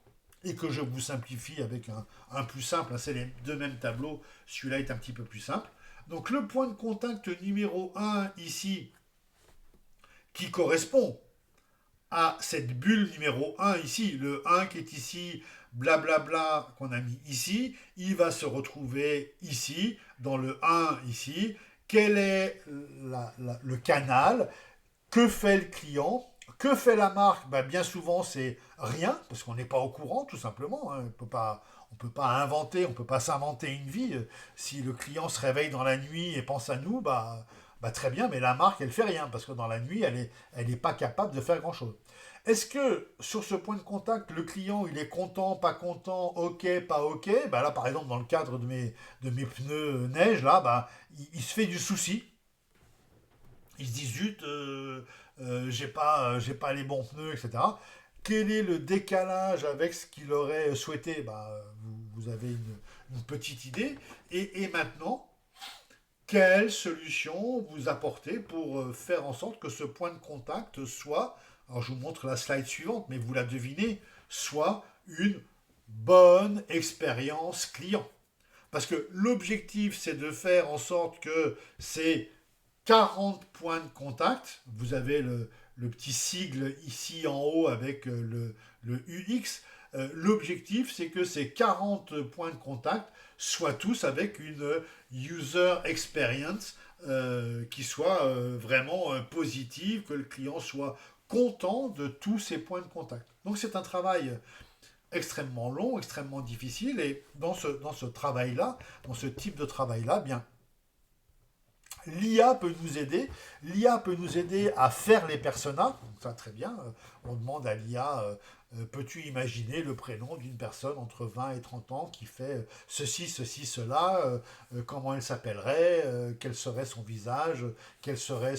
et que je vous simplifie avec un plus simple. C'est les deux mêmes tableaux, celui-là est un petit peu plus simple. Donc le point de contact numéro 1 ici, qui correspond à cette bulle numéro 1 ici, le 1 qui est ici, blablabla, qu'on a mis ici, il va se retrouver ici, dans le 1 ici. Quel est le canal? Que fait le client? Que fait la marque? Bien souvent, c'est rien, parce qu'on n'est pas au courant, tout simplement. Hein. On peut pas inventer, on ne peut pas s'inventer une vie. Si le client se réveille dans la nuit et pense à nous, très bien, mais la marque, elle fait rien, parce que dans la nuit, elle est pas capable de faire grand-chose. Est-ce que sur ce point de contact, le client, il est content, pas content, ok, pas ok? Là, par exemple, dans le cadre de mes pneus neige, là, il se fait du souci. Il se dit, zut, j'ai pas les bons pneus, etc. Quel est le décalage avec ce qu'il aurait souhaité? Vous avez une petite idée. Et maintenant, quelle solution vous apportez pour faire en sorte que ce point de contact soit, alors je vous montre la slide suivante, mais vous la devinez, soit une bonne expérience client. Parce que l'objectif, c'est de faire en sorte que ces 40 points de contact, vous avez le petit sigle ici en haut avec le UX, l'objectif, c'est que ces 40 points de contact soient tous avec une user experience qui soit vraiment positive, que le client soit content de tous ces points de contact. Donc c'est un travail extrêmement long, extrêmement difficile, et dans ce travail-là, dans ce type de travail-là, bien, l'IA peut nous aider. L'IA peut nous aider à faire les personas. Ça, très bien. On demande à l'IA, peux-tu imaginer le prénom d'une personne entre 20 et 30 ans qui fait ceci, ceci, cela, comment elle s'appellerait, quel serait son visage, quels seraient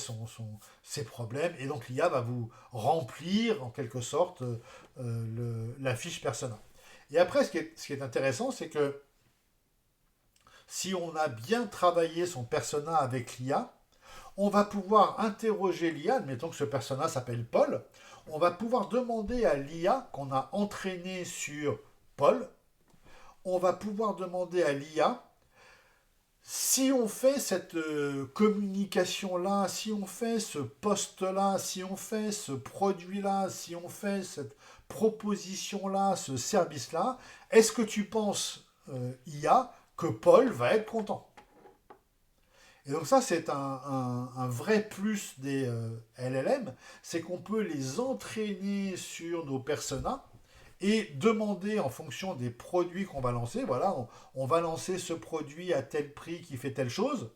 ses problèmes. Et donc l'IA va vous remplir en quelque sorte la fiche persona. Et après, ce qui est intéressant, c'est que si on a bien travaillé son persona avec l'IA, on va pouvoir interroger l'IA, admettons que ce persona s'appelle Paul, on va pouvoir demander à l'IA qu'on a entraîné sur Paul, on va pouvoir demander à l'IA si on fait cette communication-là, si on fait ce poste-là, si on fait ce produit-là, si on fait cette proposition-là, ce service-là, est-ce que tu penses, IA, que Paul va être content? Et donc ça, c'est un vrai plus des LLM, c'est qu'on peut les entraîner sur nos personas et demander en fonction des produits qu'on va lancer, voilà, on va lancer ce produit à tel prix qui fait telle chose,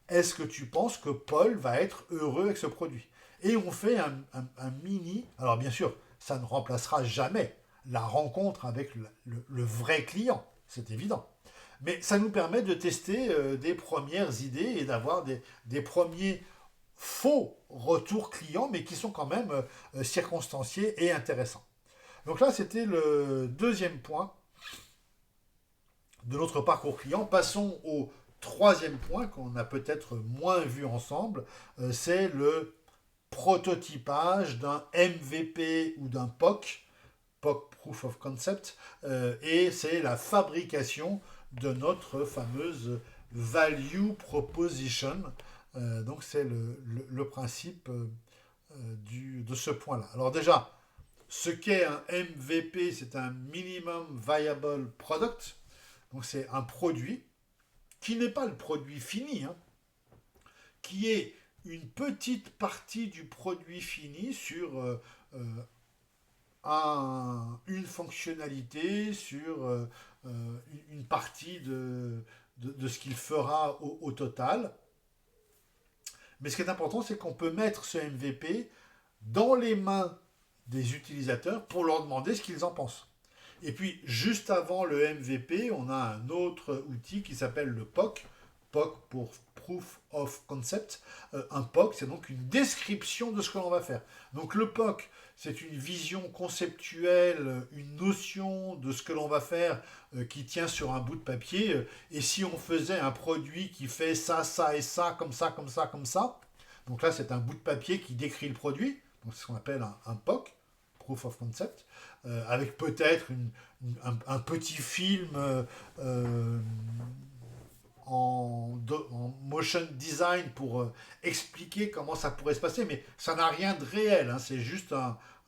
est-ce que tu penses que Paul va être heureux avec ce produit? Et on fait un mini, alors bien sûr, ça ne remplacera jamais la rencontre avec le vrai client, c'est évident. Mais ça nous permet de tester des premières idées et d'avoir des premiers faux retours clients, mais qui sont quand même circonstanciés et intéressants. Donc là, c'était le deuxième point de notre parcours client. Passons au troisième point qu'on a peut-être moins vu ensemble, c'est le prototypage d'un MVP ou d'un POC, POC Proof of Concept, et c'est la fabrication de notre fameuse value proposition. Donc c'est le principe de ce point-là. Alors déjà, ce qu'est un MVP, c'est un Minimum Viable Product. Donc c'est un produit qui n'est pas le produit fini, hein, qui est une petite partie du produit fini sur une fonctionnalité, sur une partie de ce qu'il fera au total. Mais ce qui est important, c'est qu'on peut mettre ce MVP dans les mains des utilisateurs pour leur demander ce qu'ils en pensent. Et puis, juste avant le MVP, on a un autre outil qui s'appelle le POC. POC pour Proof of Concept. Un POC, c'est donc une description de ce que l'on va faire. Donc le POC, c'est une vision conceptuelle, une notion de ce que l'on va faire qui tient sur un bout de papier. Et si on faisait un produit qui fait ça, ça et ça, comme ça, comme ça, comme ça, donc là, c'est un bout de papier qui décrit le produit. Donc c'est ce qu'on appelle un POC, Proof of Concept, avec peut-être un petit film en motion design pour expliquer comment ça pourrait se passer, mais ça n'a rien de réel, hein, c'est juste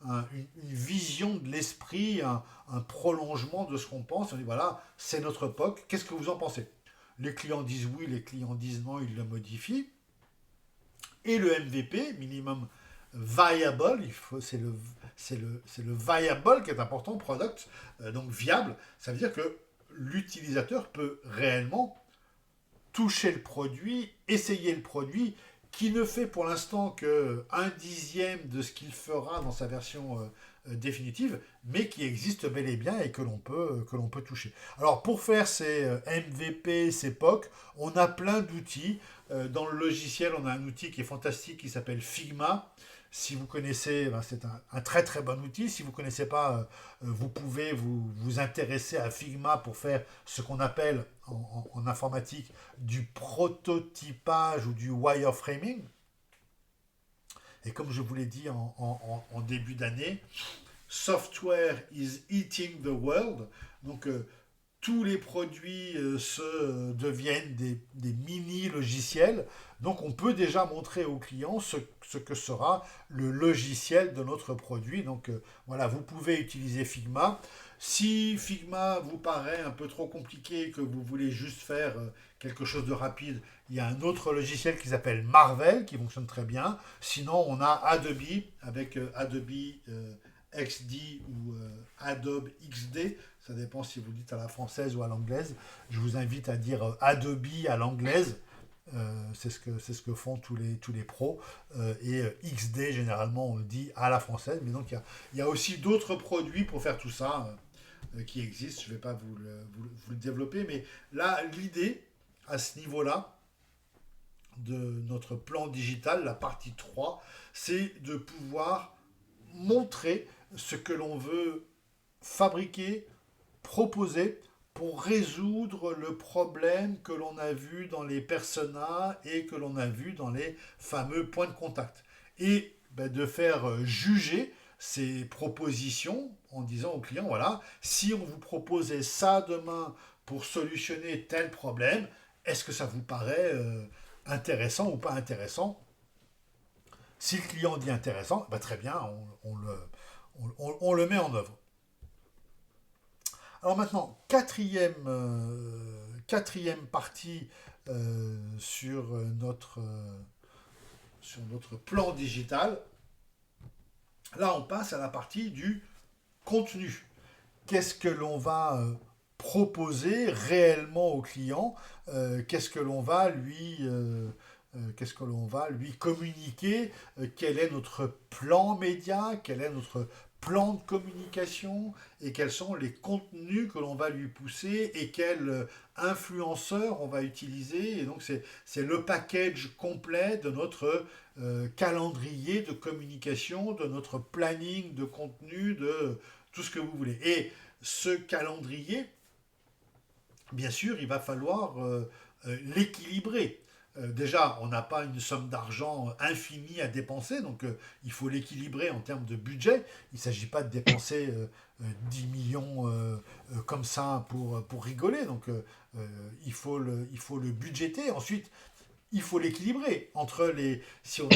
une vision de l'esprit, un prolongement de ce qu'on pense. On dit voilà, c'est notre POC, qu'est-ce que vous en pensez? Les clients disent oui, les clients disent non, ils le modifient. Et le MVP, minimum viable, c'est le viable qui est important, product, donc viable, ça veut dire que l'utilisateur peut réellement toucher le produit, essayer le produit, qui ne fait pour l'instant que 1/10 de ce qu'il fera dans sa version définitive, mais qui existe bel et bien et que l'on peut toucher. Alors pour faire ces MVP, ces POC, on a plein d'outils. Dans le logiciel, on a un outil qui est fantastique qui s'appelle Figma. Si vous connaissez, ben c'est un très très bon outil. Si vous ne connaissez pas, vous pouvez vous intéresser à Figma pour faire ce qu'on appelle en informatique du prototypage ou du wireframing. Et comme je vous l'ai dit en début d'année, software is eating the world. Donc tous les produits deviennent des mini-logiciels. Donc on peut déjà montrer aux clients ce que sera le logiciel de notre produit. Donc voilà, vous pouvez utiliser Figma. Si Figma vous paraît un peu trop compliqué, que vous voulez juste faire quelque chose de rapide, il y a un autre logiciel qui s'appelle Marvel qui fonctionne très bien. Sinon, on a Adobe avec Adobe XD ou Adobe XD. Ça dépend si vous le dites à la française ou à l'anglaise. Je vous invite à dire Adobe à l'anglaise. C'est ce que font tous les pros. Et XD, généralement, on le dit à la française. Mais donc, il y a aussi d'autres produits pour faire tout ça qui existent. Je ne vais pas vous le développer. Mais là, l'idée, à ce niveau-là, de notre plan digital, la partie 3, c'est de pouvoir montrer ce que l'on veut fabriquer, proposer pour résoudre le problème que l'on a vu dans les personas et que l'on a vu dans les fameux points de contact. Et ben, de faire juger ses propositions en disant au client, voilà, si on vous proposait ça demain pour solutionner tel problème, est-ce que ça vous paraît intéressant ou pas intéressant? Si le client dit intéressant, bah très bien, on le met en œuvre. Alors maintenant, quatrième partie sur notre plan digital. Là, on passe à la partie du contenu. Qu'est-ce que l'on va proposer réellement au client? Qu'est-ce que l'on va lui communiquer? Quel est notre plan média? Quel est notre plan de communication? Et quels sont les contenus que l'on va lui pousser? Et quels influenceurs on va utiliser? Et donc, c'est le package complet de notre calendrier de communication, de notre planning de contenu, de tout ce que vous voulez. Et ce calendrier, bien sûr, il va falloir l'équilibrer. Déjà, on n'a pas une somme d'argent infinie à dépenser, donc il faut l'équilibrer en termes de budget. Il ne s'agit pas de dépenser 10 millions comme ça pour rigoler, donc il faut le budgéter. Ensuite, il faut l'équilibrer entre si on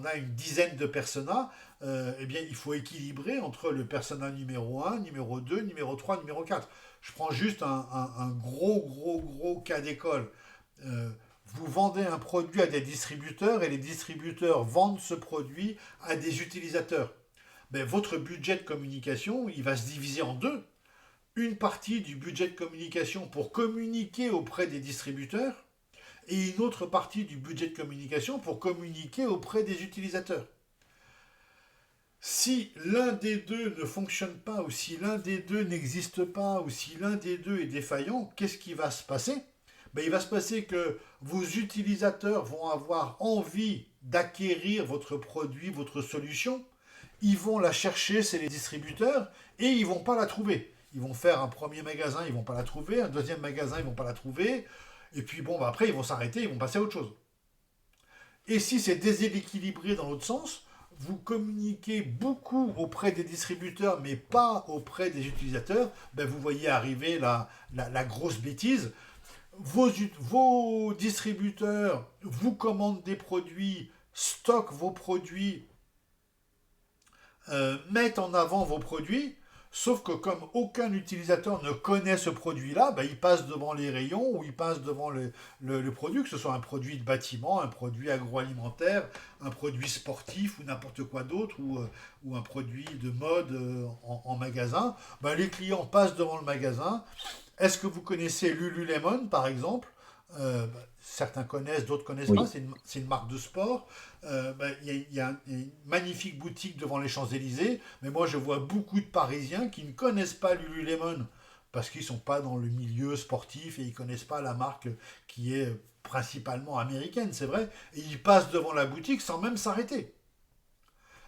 a une dizaine de personas, eh bien, il faut équilibrer entre le persona numéro un, numéro 2, numéro 3, numéro 4. Je prends juste un gros cas d'école. Euh, vous vendez un produit à des distributeurs et les distributeurs vendent ce produit à des utilisateurs. Ben, votre budget de communication, il va se diviser en deux. Une partie du budget de communication pour communiquer auprès des distributeurs et une autre partie du budget de communication pour communiquer auprès des utilisateurs. Si l'un des deux ne fonctionne pas, ou si l'un des deux n'existe pas, ou si l'un des deux est défaillant, qu'est-ce qui va se passer? Ben, il va se passer que vos utilisateurs vont avoir envie d'acquérir votre produit, votre solution. Ils vont la chercher chez les distributeurs et ils ne vont pas la trouver. Ils vont faire un premier magasin, ils ne vont pas la trouver, un deuxième magasin, ils ne vont pas la trouver, et puis bon, bah après, ils vont s'arrêter, ils vont passer à autre chose. Et si c'est déséquilibré dans l'autre sens, vous communiquez beaucoup auprès des distributeurs, mais pas auprès des utilisateurs, ben vous voyez arriver la grosse bêtise. Vos distributeurs vous commandent des produits, stockent vos produits, mettent en avant vos produits, sauf que comme aucun utilisateur ne connaît ce produit-là, ben, il passe devant les rayons ou il passe devant le produit, que ce soit un produit de bâtiment, un produit agroalimentaire, un produit sportif ou n'importe quoi d'autre, ou un produit de mode en magasin. Ben, les clients passent devant le magasin. Est-ce que vous connaissez Lululemon, par exemple? Certains connaissent, d'autres connaissent pas. Oui. C'est une marque de sport. Il y a une magnifique boutique devant les Champs-Élysées, mais moi je vois beaucoup de Parisiens qui ne connaissent pas Lululemon parce qu'ils ne sont pas dans le milieu sportif et ils ne connaissent pas la marque qui est principalement américaine, c'est vrai, et ils passent devant la boutique sans même s'arrêter.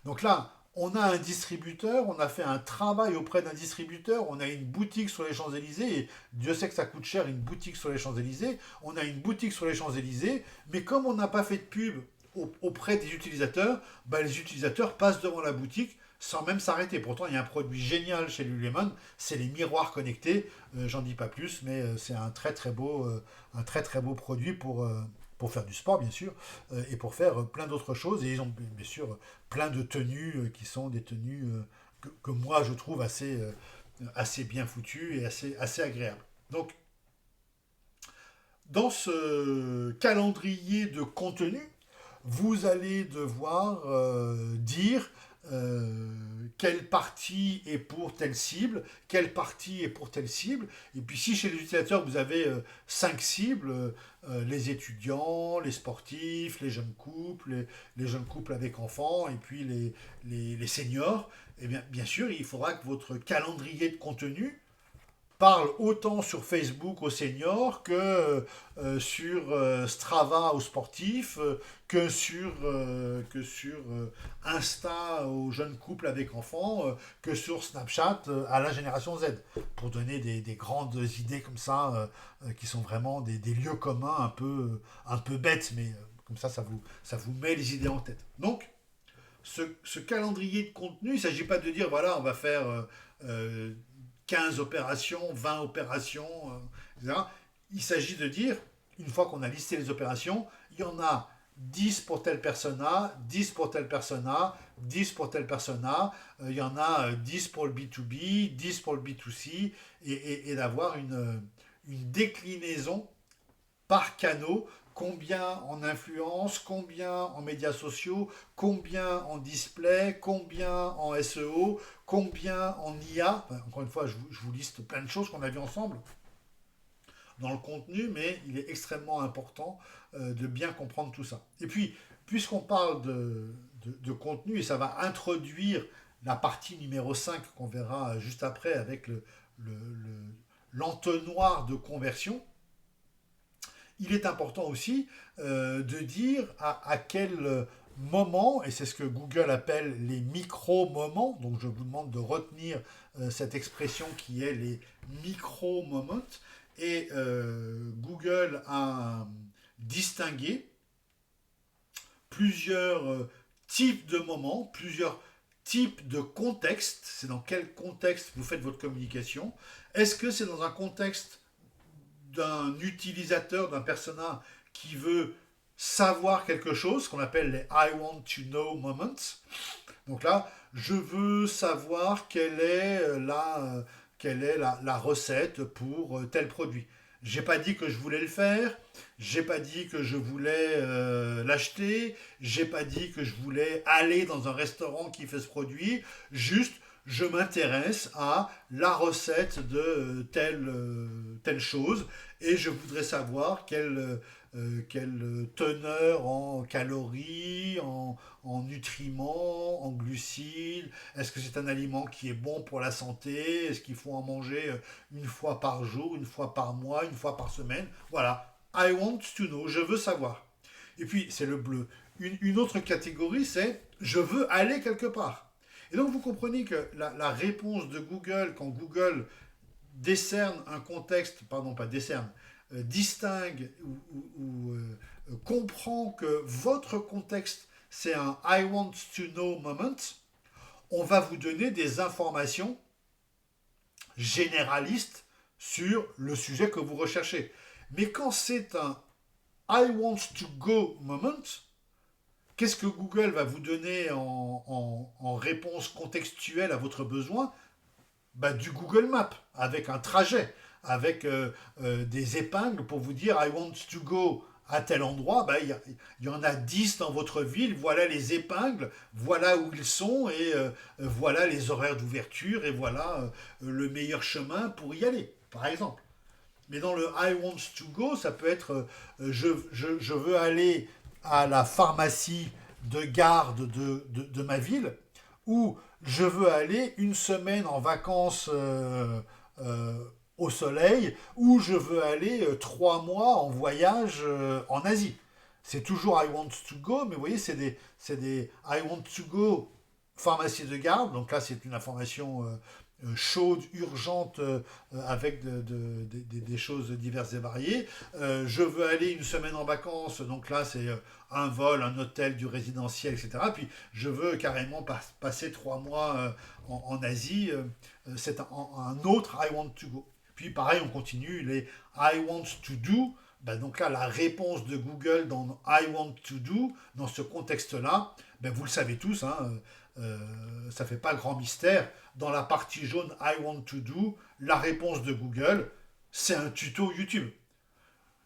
Donc là, on a un distributeur, on a fait un travail auprès d'un distributeur, on a une boutique sur les Champs-Élysées, et Dieu sait que ça coûte cher une boutique sur les Champs-Élysées, on a une boutique sur les Champs-Élysées, mais comme on n'a pas fait de pub auprès des utilisateurs, bah, les utilisateurs passent devant la boutique sans même s'arrêter. Pourtant, il y a un produit génial chez Lululemon, c'est les miroirs connectés. J'en dis pas plus, mais c'est un très très beau produit pour faire du sport, bien sûr, et pour faire plein d'autres choses. Et ils ont bien sûr plein de tenues qui sont des tenues que moi je trouve assez bien foutues et assez agréables. Donc, dans ce calendrier de contenu, vous allez devoir dire quelle partie est pour telle cible, quelle partie est pour telle cible. Et puis si chez les utilisateurs, vous avez 5 cibles, les étudiants, les sportifs, les jeunes couples avec enfants, et puis les seniors, eh bien, bien sûr, il faudra que votre calendrier de contenu parle autant sur Facebook aux seniors que sur Strava aux sportifs, que sur Insta aux jeunes couples avec enfants, que sur Snapchat à la génération Z, pour donner des grandes idées comme ça, qui sont vraiment des lieux communs un peu bêtes, mais comme ça vous met les idées en tête. Donc, ce calendrier de contenu, il ne s'agit pas de dire, voilà, on va faire 15 opérations, 20 opérations, etc. Il s'agit de dire, une fois qu'on a listé les opérations, il y en a 10 pour telle persona, 10 pour telle persona, 10 pour telle persona, il y en a 10 pour le B2B, 10 pour le B2C, et d'avoir une déclinaison par canaux, combien en influence, combien en médias sociaux, combien en display, combien en SEO, combien en IA. Enfin, encore une fois, je vous liste plein de choses qu'on a vues ensemble dans le contenu, mais il est extrêmement important de bien comprendre tout ça. Et puis, puisqu'on parle de contenu, et ça va introduire la partie numéro 5 qu'on verra juste après avec l'entonnoir de conversion, il est important aussi de dire à quel moment, et c'est ce que Google appelle les micro-moments, donc je vous demande de retenir cette expression qui est les micro-moments, et Google a distingué plusieurs types de moments, plusieurs types de contextes. C'est dans quel contexte vous faites votre communication. Est-ce que c'est dans un contexte d'un utilisateur, d'un persona qui veut savoir quelque chose, qu'on appelle les I want to know moments. Donc là, je veux savoir quelle est la recette pour tel produit. J'ai pas dit que je voulais le faire, j'ai pas dit que je voulais l'acheter, j'ai pas dit que je voulais aller dans un restaurant qui fait ce produit, juste je m'intéresse à la recette de telle chose et je voudrais savoir quelle teneur en calories, en nutriments, en glucides, est-ce que c'est un aliment qui est bon pour la santé, est-ce qu'il faut en manger une fois par jour, une fois par mois, une fois par semaine. Voilà, I want to know, je veux savoir. Et puis c'est le bleu. Une autre catégorie, c'est je veux aller quelque part. Et donc vous comprenez que la réponse de Google, quand Google décerne un contexte, pardon, pas décerne, distingue ou comprend que votre contexte, c'est un I want to know moment, on va vous donner des informations généralistes sur le sujet que vous recherchez. Mais quand c'est un I want to go moment, qu'est-ce que Google va vous donner en réponse contextuelle à votre besoin? Bah, du Google Maps, avec un trajet, avec des épingles pour vous dire I want to go à tel endroit, bah, y en a 10 dans votre ville, voilà les épingles, voilà où ils sont, et voilà les horaires d'ouverture, et voilà le meilleur chemin pour y aller, par exemple. Mais dans le I want to go, ça peut être je veux aller à la pharmacie de garde de ma ville, ou je veux aller une semaine en vacances au soleil, ou je veux aller 3 mois en voyage en Asie. C'est toujours I want to go, mais vous voyez, c'est des I want to go pharmacie de garde. Donc là, c'est une information chaude, urgente, avec des choses diverses et variées. Je veux aller une semaine en vacances, donc là c'est un vol, un hôtel, du résidentiel, etc. Puis je veux carrément passer 3 mois en Asie, c'est un autre I want to go. Puis pareil, on continue les I want to do. Ben donc là, la réponse de Google dans I want to do, dans ce contexte-là, ben vous le savez tous, hein, ça ne fait pas grand mystère. Dans la partie jaune I want to do, la réponse de Google, c'est un tuto YouTube.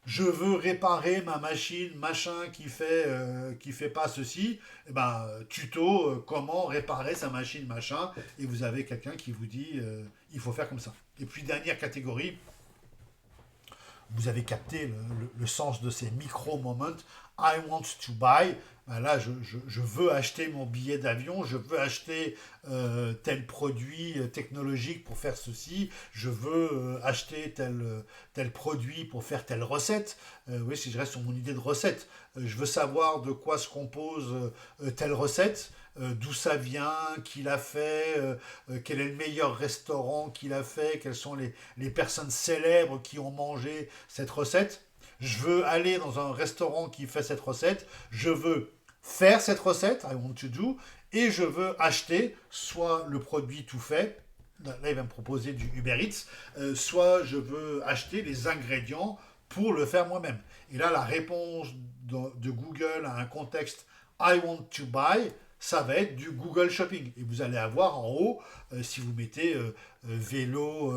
Je veux réparer ma machine, machin, qui fait pas ceci. Eh ben, tuto, comment réparer sa machine, machin. Et vous avez quelqu'un qui vous dit, il faut faire comme ça. Et puis, dernière catégorie, vous avez capté le sens de ces micro-moments. I want to buy. Ben là, je veux acheter mon billet d'avion, je veux acheter tel produit technologique pour faire ceci, je veux acheter tel produit pour faire telle recette. Oui, si je reste sur mon idée de recette, je veux savoir de quoi se compose telle recette. D'où ça vient, qui l'a fait, quel est le meilleur restaurant qui l'a fait, quelles sont les personnes célèbres qui ont mangé cette recette. Je veux aller dans un restaurant qui fait cette recette, je veux faire cette recette, I want to do, et je veux acheter soit le produit tout fait, là il va me proposer du Uber Eats, soit je veux acheter les ingrédients pour le faire moi-même. Et là, la réponse de Google à un contexte I want to buy, ça va être du Google Shopping. Et vous allez avoir en haut, si vous mettez vélo,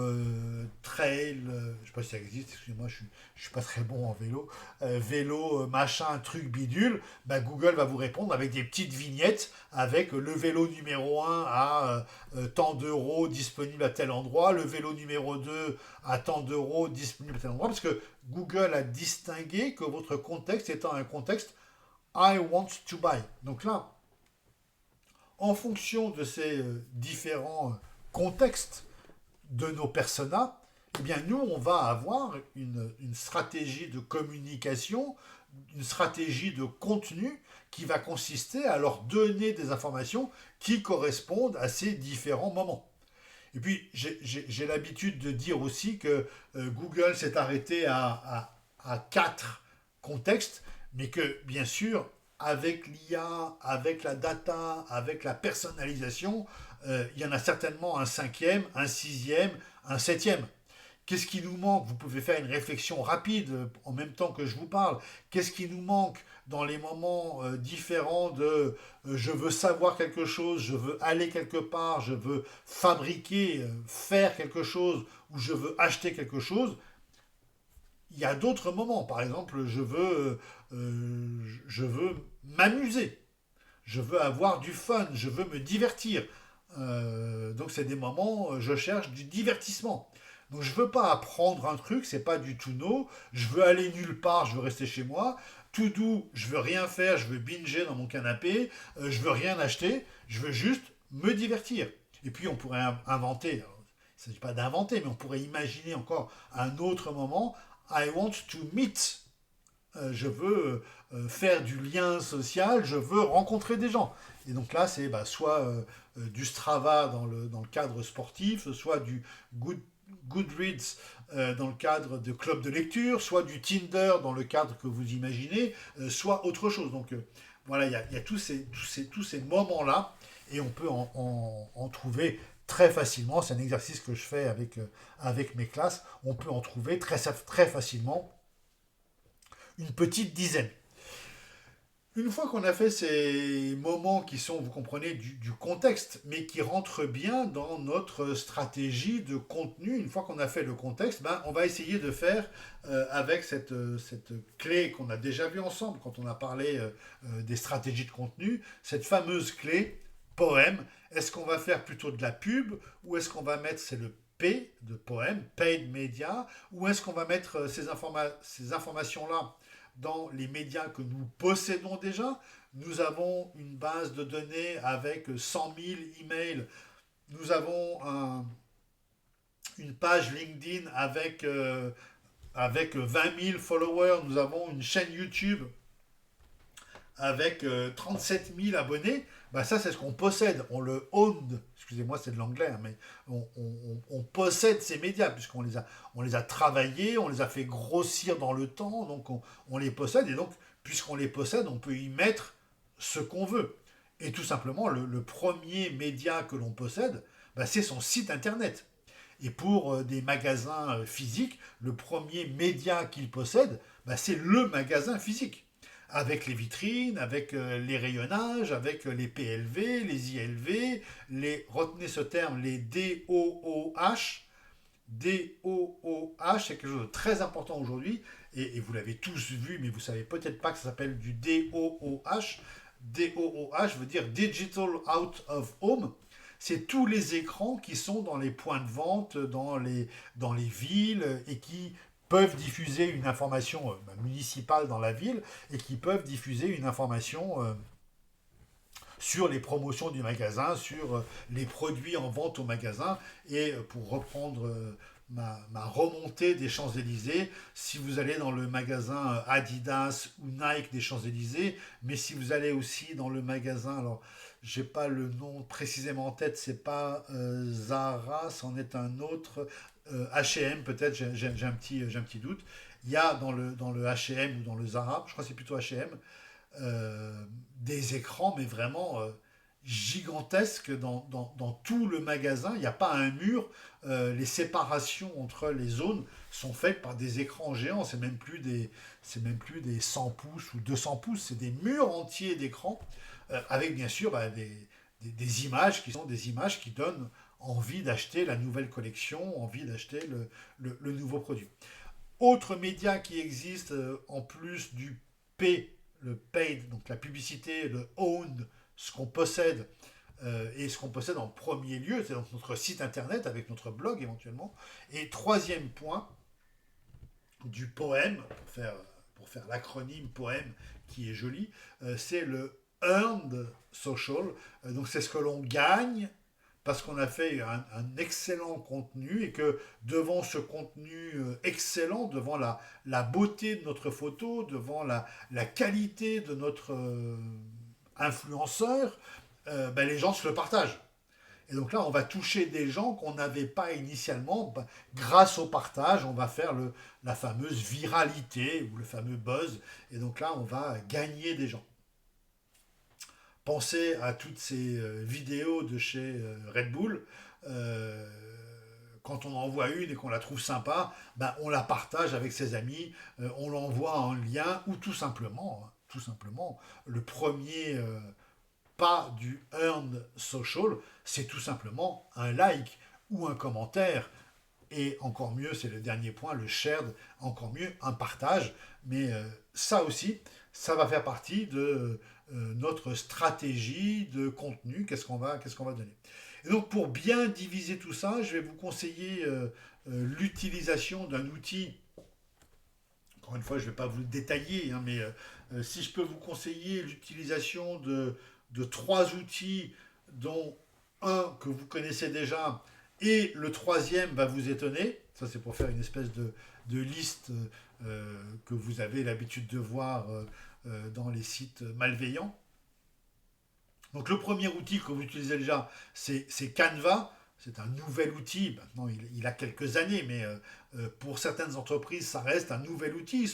trail, je ne sais pas si ça existe, excusez-moi, je ne suis pas très bon en vélo, vélo, machin, truc bidule, bah, Google va vous répondre avec des petites vignettes avec le vélo numéro 1 à tant d'euros disponible à tel endroit, le vélo numéro 2 à tant d'euros disponible à tel endroit, parce que Google a distingué que votre contexte étant un contexte I want to buy. Donc là, en fonction de ces différents contextes de nos personas, eh bien nous, on va avoir une stratégie de communication, une stratégie de contenu qui va consister à leur donner des informations qui correspondent à ces différents moments. Et puis, j'ai l'habitude de dire aussi que Google s'est arrêté à 4 contextes, mais que, bien sûr, avec l'IA, avec la data, avec la personnalisation, il y en a certainement un cinquième, un sixième, un septième. Qu'est-ce qui nous manque? Vous pouvez faire une réflexion rapide en même temps que je vous parle. Qu'est-ce qui nous manque dans les moments différents de je veux savoir quelque chose, je veux aller quelque part, je veux fabriquer, faire quelque chose ou je veux acheter quelque chose? Il y a d'autres moments. Par exemple, je veux m'amuser, je veux avoir du fun, je veux me divertir. Donc c'est des moments, je cherche du divertissement. Donc je veux pas apprendre un truc, c'est pas du tout no. Je veux aller nulle part, je veux rester chez moi. Tout doux, je veux rien faire, je veux binger dans mon canapé. Je veux rien acheter, je veux juste me divertir. Et puis on pourrait inventer, alors, il ne s'agit pas d'inventer, mais on pourrait imaginer encore un autre moment. I want to meet. Je veux faire du lien social, je veux rencontrer des gens. Et donc là, c'est bah, soit du Strava dans le cadre sportif, soit du Goodreads dans le cadre de club de lecture, soit du Tinder dans le cadre que vous imaginez, soit autre chose. Donc voilà, il y a tous ces moments-là, et on peut en trouver très facilement. C'est un exercice que je fais avec mes classes. On peut en trouver très facilement une petite dizaine. Une fois qu'on a fait ces moments qui sont, vous comprenez, du contexte, mais qui rentrent bien dans notre stratégie de contenu, une fois qu'on a fait le contexte, ben, on va essayer de faire avec cette clé qu'on a déjà vue ensemble quand on a parlé des stratégies de contenu, cette fameuse clé poème. Est-ce qu'on va faire plutôt de la pub ou est-ce qu'on va mettre, c'est le P de poème, paid media, ou est-ce qu'on va mettre ces informations-là dans les médias que nous possédons déjà? Nous avons une base de données avec 100 000 emails. Nous avons une page LinkedIn avec 20 000 followers. Nous avons une chaîne YouTube avec 37 000 abonnés. Bah ça, c'est ce qu'on possède. On le own. Excusez-moi, c'est de l'anglais, hein, mais on possède ces médias, on les a travaillés, on les a fait grossir dans le temps, donc on les possède, et donc, puisqu'on les possède, on peut y mettre ce qu'on veut. Et tout simplement, le premier média que l'on possède, bah, c'est son site internet. Et pour des magasins physiques, le premier média qu'ils possèdent, bah, c'est le magasin physique avec les vitrines, avec les rayonnages, avec les PLV, les ILV, retenez ce terme, les DOOH. DOOH, c'est quelque chose de très important aujourd'hui, et vous l'avez tous vu, mais vous ne savez peut-être pas que ça s'appelle du DOOH. DOOH veut dire Digital Out of Home. C'est tous les écrans qui sont dans les points de vente, dans les villes, et qui peuvent diffuser une information municipale dans la ville et qui peuvent diffuser une information sur les promotions du magasin, sur les produits en vente au magasin. Et pour reprendre ma remontée des Champs-Élysées, si vous allez dans le magasin Adidas ou Nike des Champs-Élysées, mais si vous allez aussi dans le magasin, alors j'ai pas le nom précisément en tête, c'est pas Zara, c'en est un autre, H&M peut-être, j'ai un petit doute. Il y a dans le H&M ou dans le Zara, je crois que c'est plutôt H&M, des écrans, mais vraiment, gigantesques dans tout le magasin. Il n'y a pas un mur. Les séparations entre les zones sont faites par des écrans géants. C'est même plus des 100 pouces ou 200 pouces. C'est des murs entiers d'écrans avec bien sûr des images qui sont des images qui donnent envie d'acheter la nouvelle collection, envie d'acheter le nouveau produit. Autre média qui existe en plus du P, le paid, donc la publicité, le owned, ce qu'on possède et ce qu'on possède en premier lieu, c'est donc notre site internet avec notre blog éventuellement. Et troisième point, du poème, pour faire l'acronyme poème qui est joli, c'est le earned social. Donc c'est ce que l'on gagne parce qu'on a fait un excellent contenu et que devant ce contenu excellent, devant la beauté de notre photo, devant la qualité de notre influenceur, ben, les gens se le partagent. Et donc là, on va toucher des gens qu'on n'avait pas initialement. Ben, grâce au partage, on va faire la fameuse viralité ou le fameux buzz. Et donc là, on va gagner des gens. Pensez à toutes ces vidéos de chez Red Bull. Euh, Quand on en voit une et qu'on la trouve sympa, ben on la partage avec ses amis, on l'envoie en lien ou tout simplement, le premier pas du earned social, c'est tout simplement un like ou un commentaire. Et encore mieux, c'est le dernier point, le shared, encore mieux, un partage. Mais ça aussi, ça va faire partie de notre stratégie de contenu, qu'est-ce qu'on va donner. Et donc pour bien diviser tout ça, je vais vous conseiller l'utilisation d'un outil. Encore une fois, je ne vais pas vous le détailler, hein, mais si je peux vous conseiller l'utilisation de trois outils, dont un que vous connaissez déjà, et le troisième va vous étonner. Ça, c'est pour faire une espèce de liste que vous avez l'habitude de voir dans les sites malveillants. Donc le premier outil que vous utilisez déjà, c'est Canva. C'est un nouvel outil. Maintenant, il a quelques années, mais pour certaines entreprises, ça reste un nouvel outil.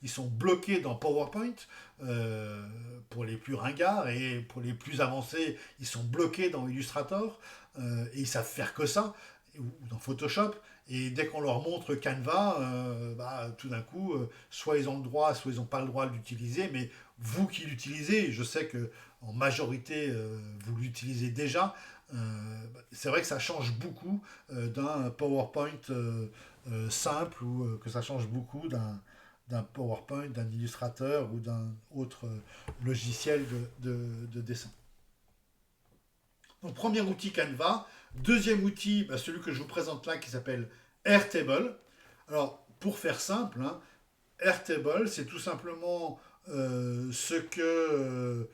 Ils sont bloqués dans PowerPoint pour les plus ringards et pour les plus avancés, ils sont bloqués dans Illustrator et ils savent faire que ça ou dans Photoshop. Et dès qu'on leur montre Canva, bah, tout d'un coup, soit ils ont le droit, soit ils n'ont pas le droit de l'utiliser. Mais vous qui l'utilisez, je sais que en majorité, vous l'utilisez déjà. C'est vrai que ça change beaucoup d'un PowerPoint simple ou que ça change beaucoup d'un PowerPoint, d'un Illustrator ou d'un autre logiciel de dessin. Donc, premier outil Canva. Deuxième outil, bah, celui que je vous présente là qui s'appelle Airtable. Alors, pour faire simple, hein, Airtable, c'est tout simplement ce que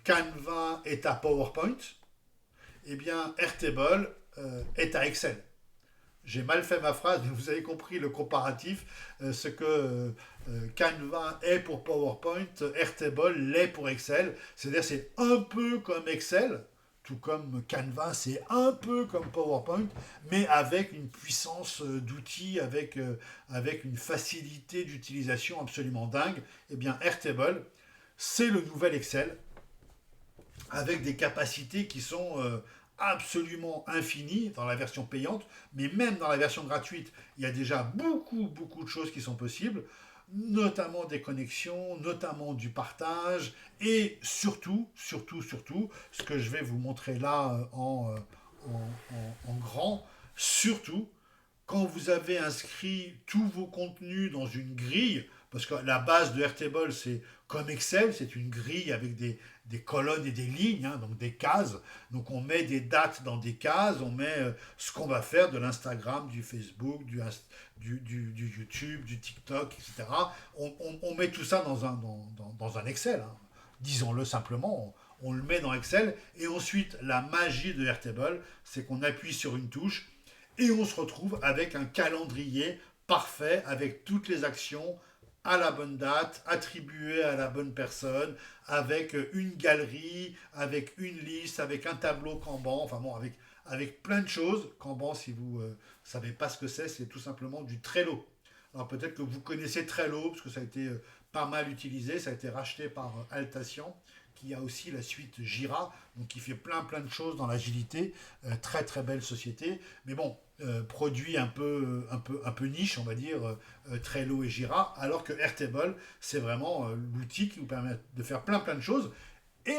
Canva est à PowerPoint. Eh bien, Airtable est à Excel. J'ai mal fait ma phrase, mais vous avez compris le comparatif. Ce que Canva est pour PowerPoint, Airtable l'est pour Excel. C'est-à-dire c'est un peu comme Excel, tout comme Canva, c'est un peu comme PowerPoint, mais avec une puissance d'outils, avec une facilité d'utilisation absolument dingue. Eh bien, Airtable, c'est le nouvel Excel avec des capacités qui sont absolument infinies dans la version payante, mais même dans la version gratuite, il y a déjà beaucoup de choses qui sont possibles, notamment des connexions, notamment du partage, et surtout, ce que je vais vous montrer là en grand, surtout, quand vous avez inscrit tous vos contenus dans une grille, parce que la base de Airtable, c'est comme Excel, c'est une grille avec des colonnes et des lignes, hein, donc des cases. Donc on met des dates dans des cases, on met ce qu'on va faire de l'Instagram, du Facebook, du YouTube, du TikTok, etc. On met tout ça dans un Excel, hein. Disons-le simplement, on le met dans Excel. Et ensuite, la magie de Airtable, c'est qu'on appuie sur une touche et on se retrouve avec un calendrier parfait avec toutes les actions à la bonne date, attribuées à la bonne personne, avec une galerie, avec une liste, avec un tableau Kanban, enfin bon, avec plein de choses. Kanban, si vous ne savez pas ce que c'est tout simplement du Trello. Alors peut-être que vous connaissez Trello, parce que ça a été pas mal utilisé, ça a été racheté par Altacian, qui a aussi la suite Jira, donc qui fait plein de choses dans l'agilité. Très très belle société. Mais bon, produit un peu niche, on va dire, Trello et Jira, alors que Airtable, c'est vraiment l'outil qui vous permet de faire plein de choses. Et,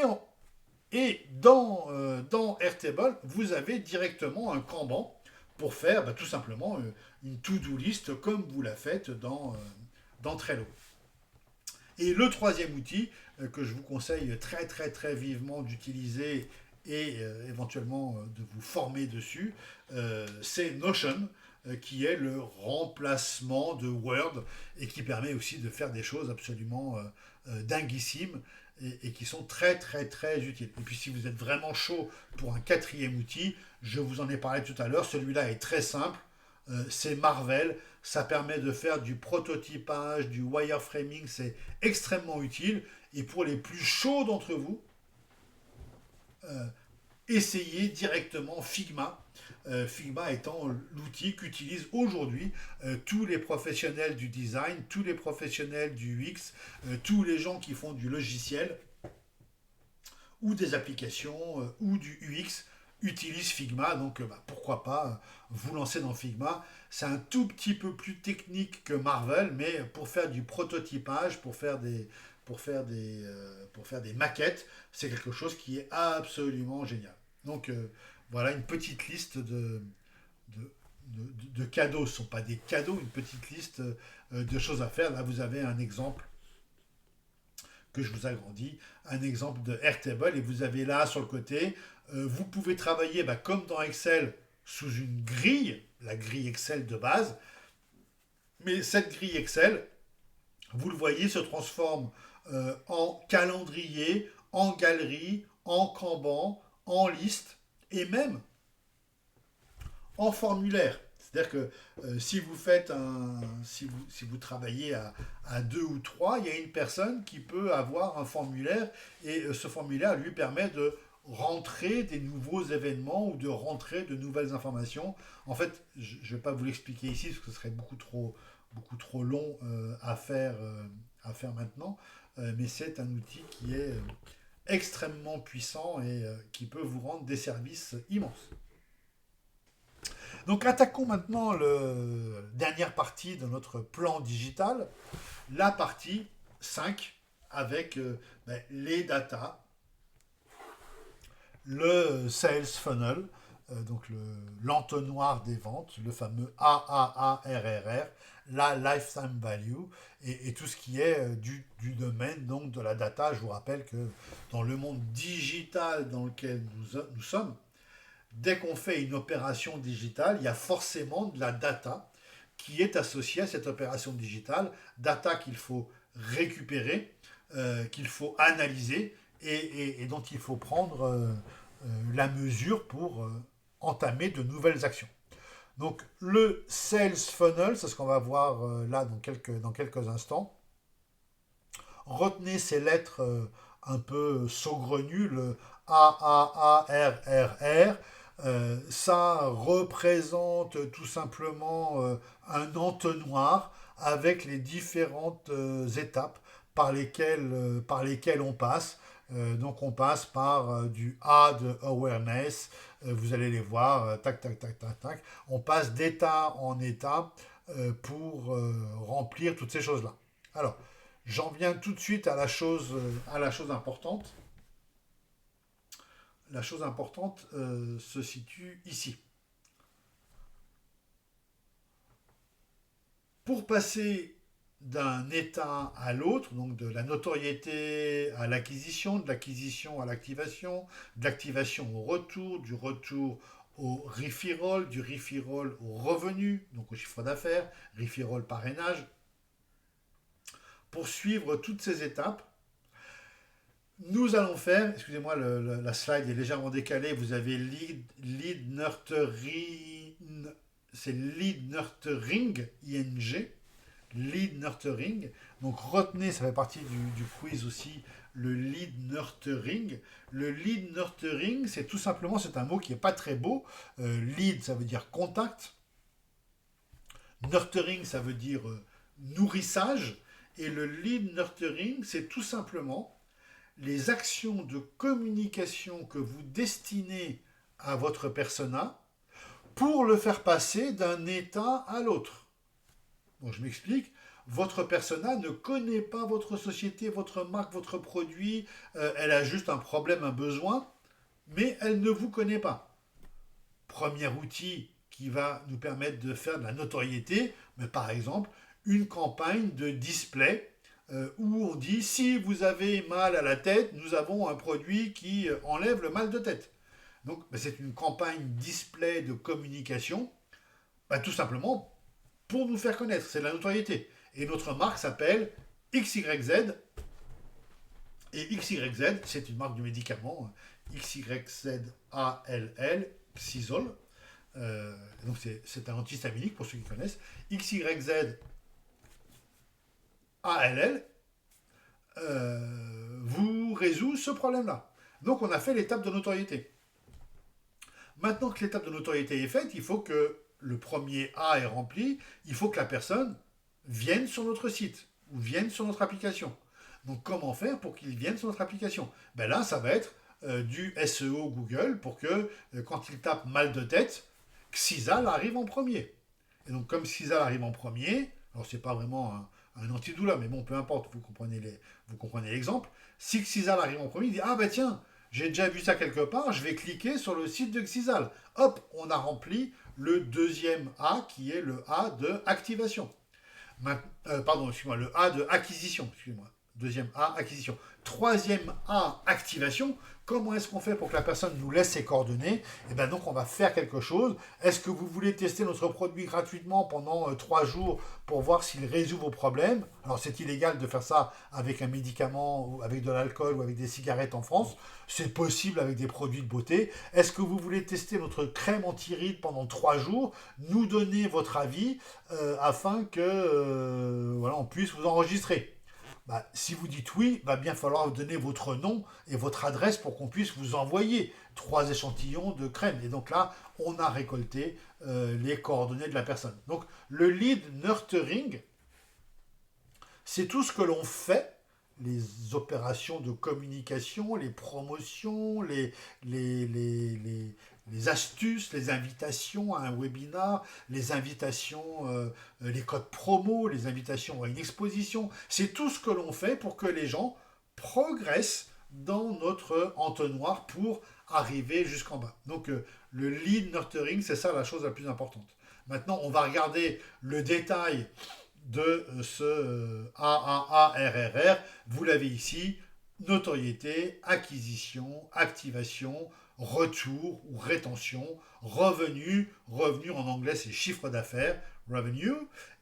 dans Airtable, vous avez directement un Kanban pour faire tout simplement une to-do list comme vous la faites dans Trello. Et le troisième outil que je vous conseille très vivement d'utiliser et éventuellement de vous former dessus, c'est Notion, qui est le remplacement de Word et qui permet aussi de faire des choses absolument dinguissimes et qui sont très utiles. Et puis si vous êtes vraiment chaud pour un quatrième outil, je vous en ai parlé tout à l'heure, celui-là est très simple, c'est Marvel, ça permet de faire du prototypage, du wireframing, c'est extrêmement utile. Et pour les plus chauds d'entre vous, essayez directement Figma. Figma étant l'outil qu'utilisent aujourd'hui tous les professionnels du design, tous les professionnels du UX, tous les gens qui font du logiciel ou des applications ou du UX utilisent Figma. Donc pourquoi pas vous lancer dans Figma. C'est un tout petit peu plus technique que Marvel, mais pour faire du prototypage, pour faire des maquettes, c'est quelque chose qui est absolument génial. Donc voilà une petite liste de, de cadeaux. Ce ne sont pas des cadeaux, une petite liste de choses à faire. Là, vous avez un exemple que je vous agrandis, un exemple de Airtable, et vous avez là sur le côté, vous pouvez travailler comme dans Excel sous une grille, la grille Excel de base, mais cette grille Excel, vous le voyez, se transforme en calendrier, en galerie, en Kanban, en liste, et même en formulaire. C'est-à-dire que si vous faites si vous travaillez à deux ou trois, il y a une personne qui peut avoir un formulaire et ce formulaire lui permet de rentrer des nouveaux événements ou de rentrer de nouvelles informations. En fait, je ne vais pas vous l'expliquer ici parce que ce serait beaucoup trop long à faire maintenant, mais c'est un outil qui est extrêmement puissant et qui peut vous rendre des services immenses. Donc attaquons maintenant la dernière partie de notre plan digital, la partie 5 avec les data, le sales funnel, donc l'entonnoir des ventes, le fameux AAARRR, la lifetime value et tout ce qui est du domaine donc de la data. Je vous rappelle que dans le monde digital dans lequel nous sommes, dès qu'on fait une opération digitale, il y a forcément de la data qui est associée à cette opération digitale, data qu'il faut récupérer, qu'il faut analyser et dont il faut prendre la mesure pour entamer de nouvelles actions. Donc le sales funnel, c'est ce qu'on va voir là dans quelques instants. Retenez ces lettres un peu saugrenues, le AAARRR. Ça représente tout simplement un entonnoir avec les différentes étapes par lesquelles on passe. Donc on passe par du A de awareness, vous allez les voir, tac. On passe d'état en état pour remplir toutes ces choses-là. Alors, j'en viens tout de suite à la chose importante. La chose importante se situe ici. Pour passer d'un état à l'autre, donc de la notoriété à l'acquisition, de l'acquisition à l'activation, de l'activation au retour, du retour au referral, du referral au revenu, donc au chiffre d'affaires, referral parrainage. Pour suivre toutes ces étapes, nous allons faire, excusez-moi, la slide est légèrement décalée, vous avez lead nurturing, c'est lead nurturing, ING, lead nurturing. Donc retenez, ça fait partie du quiz aussi, le lead nurturing. Le lead nurturing, c'est tout simplement, c'est un mot qui n'est pas très beau. Lead, ça veut dire contact. Nurturing, ça veut dire nourrissage. Et le lead nurturing, c'est tout simplement les actions de communication que vous destinez à votre persona pour le faire passer d'un état à l'autre. Bon, je m'explique. Votre persona ne connaît pas votre société, votre marque, votre produit. Elle a juste un problème, un besoin, mais elle ne vous connaît pas. Premier outil qui va nous permettre de faire de la notoriété, mais par exemple, une campagne de display où on dit si vous avez mal à la tête, nous avons un produit qui enlève le mal de tête. Donc, c'est une campagne display de communication, tout simplement pour nous faire connaître. C'est de la notoriété. Et notre marque s'appelle XYZ. Et XYZ, c'est une marque du médicament. XYZALL, Xizol. Donc c'est un antihistaminique pour ceux qui connaissent. XYZALL vous résout ce problème-là. Donc on a fait l'étape de notoriété. Maintenant que l'étape de notoriété est faite, il faut que le premier A est rempli, il faut que la personne vienne sur notre site ou vienne sur notre application. Donc comment faire pour qu'ils viennent sur notre application? Là, ça va être du SEO Google pour que quand ils tapent mal de tête, Xizal arrive en premier. Et donc comme Xizal arrive en premier, alors c'est pas vraiment un antidouleur, mais bon, peu importe, vous comprenez l'exemple. Si Xizal arrive en premier, il dit ah tiens, j'ai déjà vu ça quelque part, je vais cliquer sur le site de Xizal. Hop, on a rempli le deuxième A qui est le A de activation. Le A de acquisition, excusez-moi. Deuxième A, acquisition. Troisième A, activation. Comment est-ce qu'on fait pour que la personne nous laisse ses coordonnées? Donc, on va faire quelque chose. Est-ce que vous voulez tester notre produit gratuitement pendant 3 jours pour voir s'il résout vos problèmes? Alors, c'est illégal de faire ça avec un médicament, ou avec de l'alcool ou avec des cigarettes en France. C'est possible avec des produits de beauté. Est-ce que vous voulez tester notre crème anti-rides pendant 3 jours? Nous donner votre avis afin que on puisse vous enregistrer. Si vous dites oui, il va bien falloir vous donner votre nom et votre adresse pour qu'on puisse vous envoyer 3 échantillons de crème. Et donc là, on a récolté les coordonnées de la personne. Donc le lead nurturing, c'est tout ce que l'on fait, les opérations de communication, les promotions, les astuces, les invitations à un webinar, les invitations, les codes promo, les invitations à une exposition. C'est tout ce que l'on fait pour que les gens progressent dans notre entonnoir pour arriver jusqu'en bas. Donc le lead nurturing, c'est ça la chose la plus importante. Maintenant, on va regarder le détail de ce AAARRR. Vous l'avez ici, notoriété, acquisition, activation, retour ou rétention, revenu en anglais c'est chiffre d'affaires, revenue,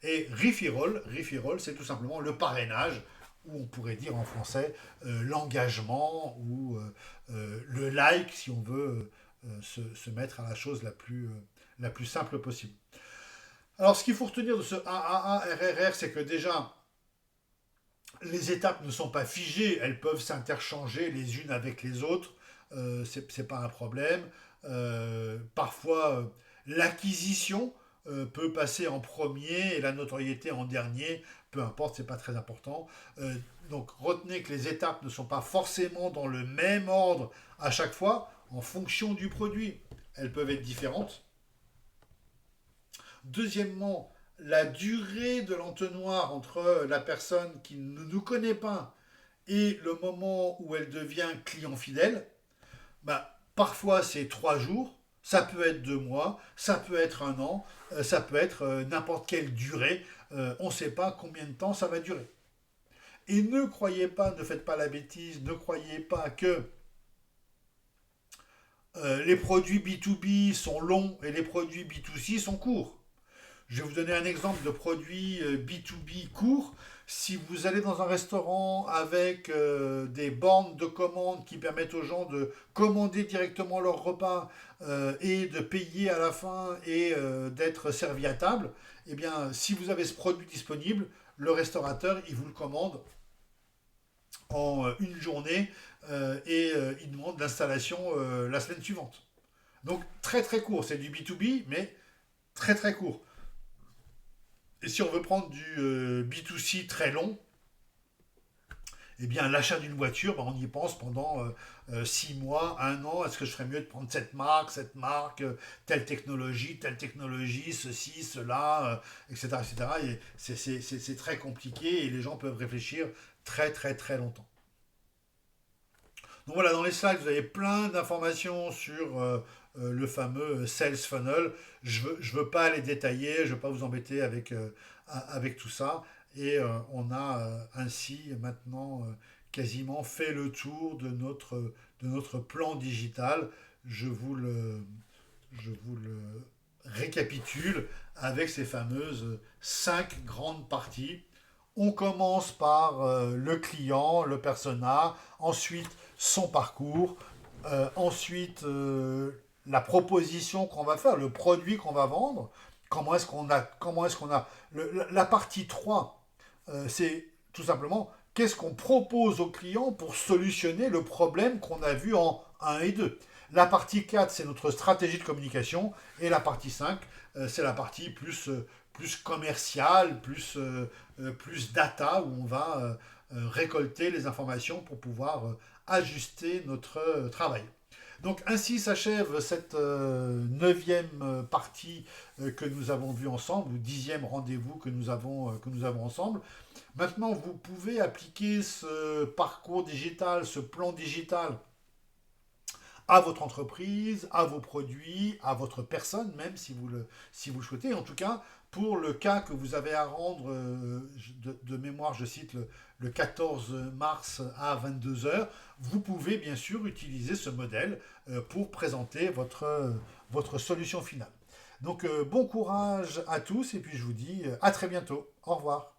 et referral, c'est tout simplement le parrainage, ou on pourrait dire en français l'engagement ou le like si on veut se mettre à la chose la plus simple possible. Alors ce qu'il faut retenir de ce AAARRR, c'est que déjà les étapes ne sont pas figées, elles peuvent s'interchanger les unes avec les autres. C'est pas un problème. Parfois, l'acquisition peut passer en premier et la notoriété en dernier, peu importe, c'est pas très important. Donc retenez que les étapes ne sont pas forcément dans le même ordre à chaque fois, en fonction du produit. Elles peuvent être différentes. Deuxièmement, la durée de l'entonnoir entre la personne qui ne nous connaît pas et le moment où elle devient client fidèle, parfois c'est 3 jours, ça peut être 2 mois, ça peut être 1 an, ça peut être n'importe quelle durée, on ne sait pas combien de temps ça va durer. Et ne croyez pas, ne faites pas la bêtise, ne croyez pas que les produits B2B sont longs et les produits B2C sont courts. Je vais vous donner un exemple de produit B2B court. Si vous allez dans un restaurant avec des bornes de commande qui permettent aux gens de commander directement leur repas et de payer à la fin et d'être servi à table, si vous avez ce produit disponible, le restaurateur, il vous le commande en une journée et il demande l'installation la semaine suivante. Donc très très court, c'est du B2B, mais très très court. Et si on veut prendre du B2C très long, Eh bien, l'achat d'une voiture, ben, on y pense pendant 6 mois, un an. Est-ce que je ferais mieux de prendre cette marque, telle technologie, ceci, cela, etc., etc. Et c'est très compliqué et les gens peuvent réfléchir très, très, très longtemps. Donc voilà, dans les slides, vous avez plein d'informations sur le fameux Sales Funnel. Je veux pas les détailler, je ne veux pas vous embêter avec tout ça. Et on a ainsi maintenant quasiment fait le tour de notre plan digital. Je vous le, je vous le récapitule avec ces fameuses 5 grandes parties. On commence par le client, le persona, ensuite son parcours, ensuite la proposition qu'on va faire, le produit qu'on va vendre, comment est-ce qu'on a la partie 3, c'est tout simplement qu'est-ce qu'on propose au client pour solutionner le problème qu'on a vu en un et 2. La partie 4, c'est notre stratégie de communication. Et la partie 5, c'est la partie plus commerciale, plus data, où on va récolter les informations pour pouvoir ajuster notre travail. Donc ainsi s'achève cette 9e partie que nous avons vue ensemble, ou 10e rendez-vous que nous avons ensemble. Maintenant, vous pouvez appliquer ce parcours digital, ce plan digital à votre entreprise, à vos produits, à votre personne, même si vous le souhaitez. En tout cas, pour le cas que vous avez à rendre, de mémoire, je cite le 14 mars à 22 heures, vous pouvez bien sûr utiliser ce modèle pour présenter votre solution finale. Donc bon courage à tous et puis je vous dis à très bientôt. Au revoir.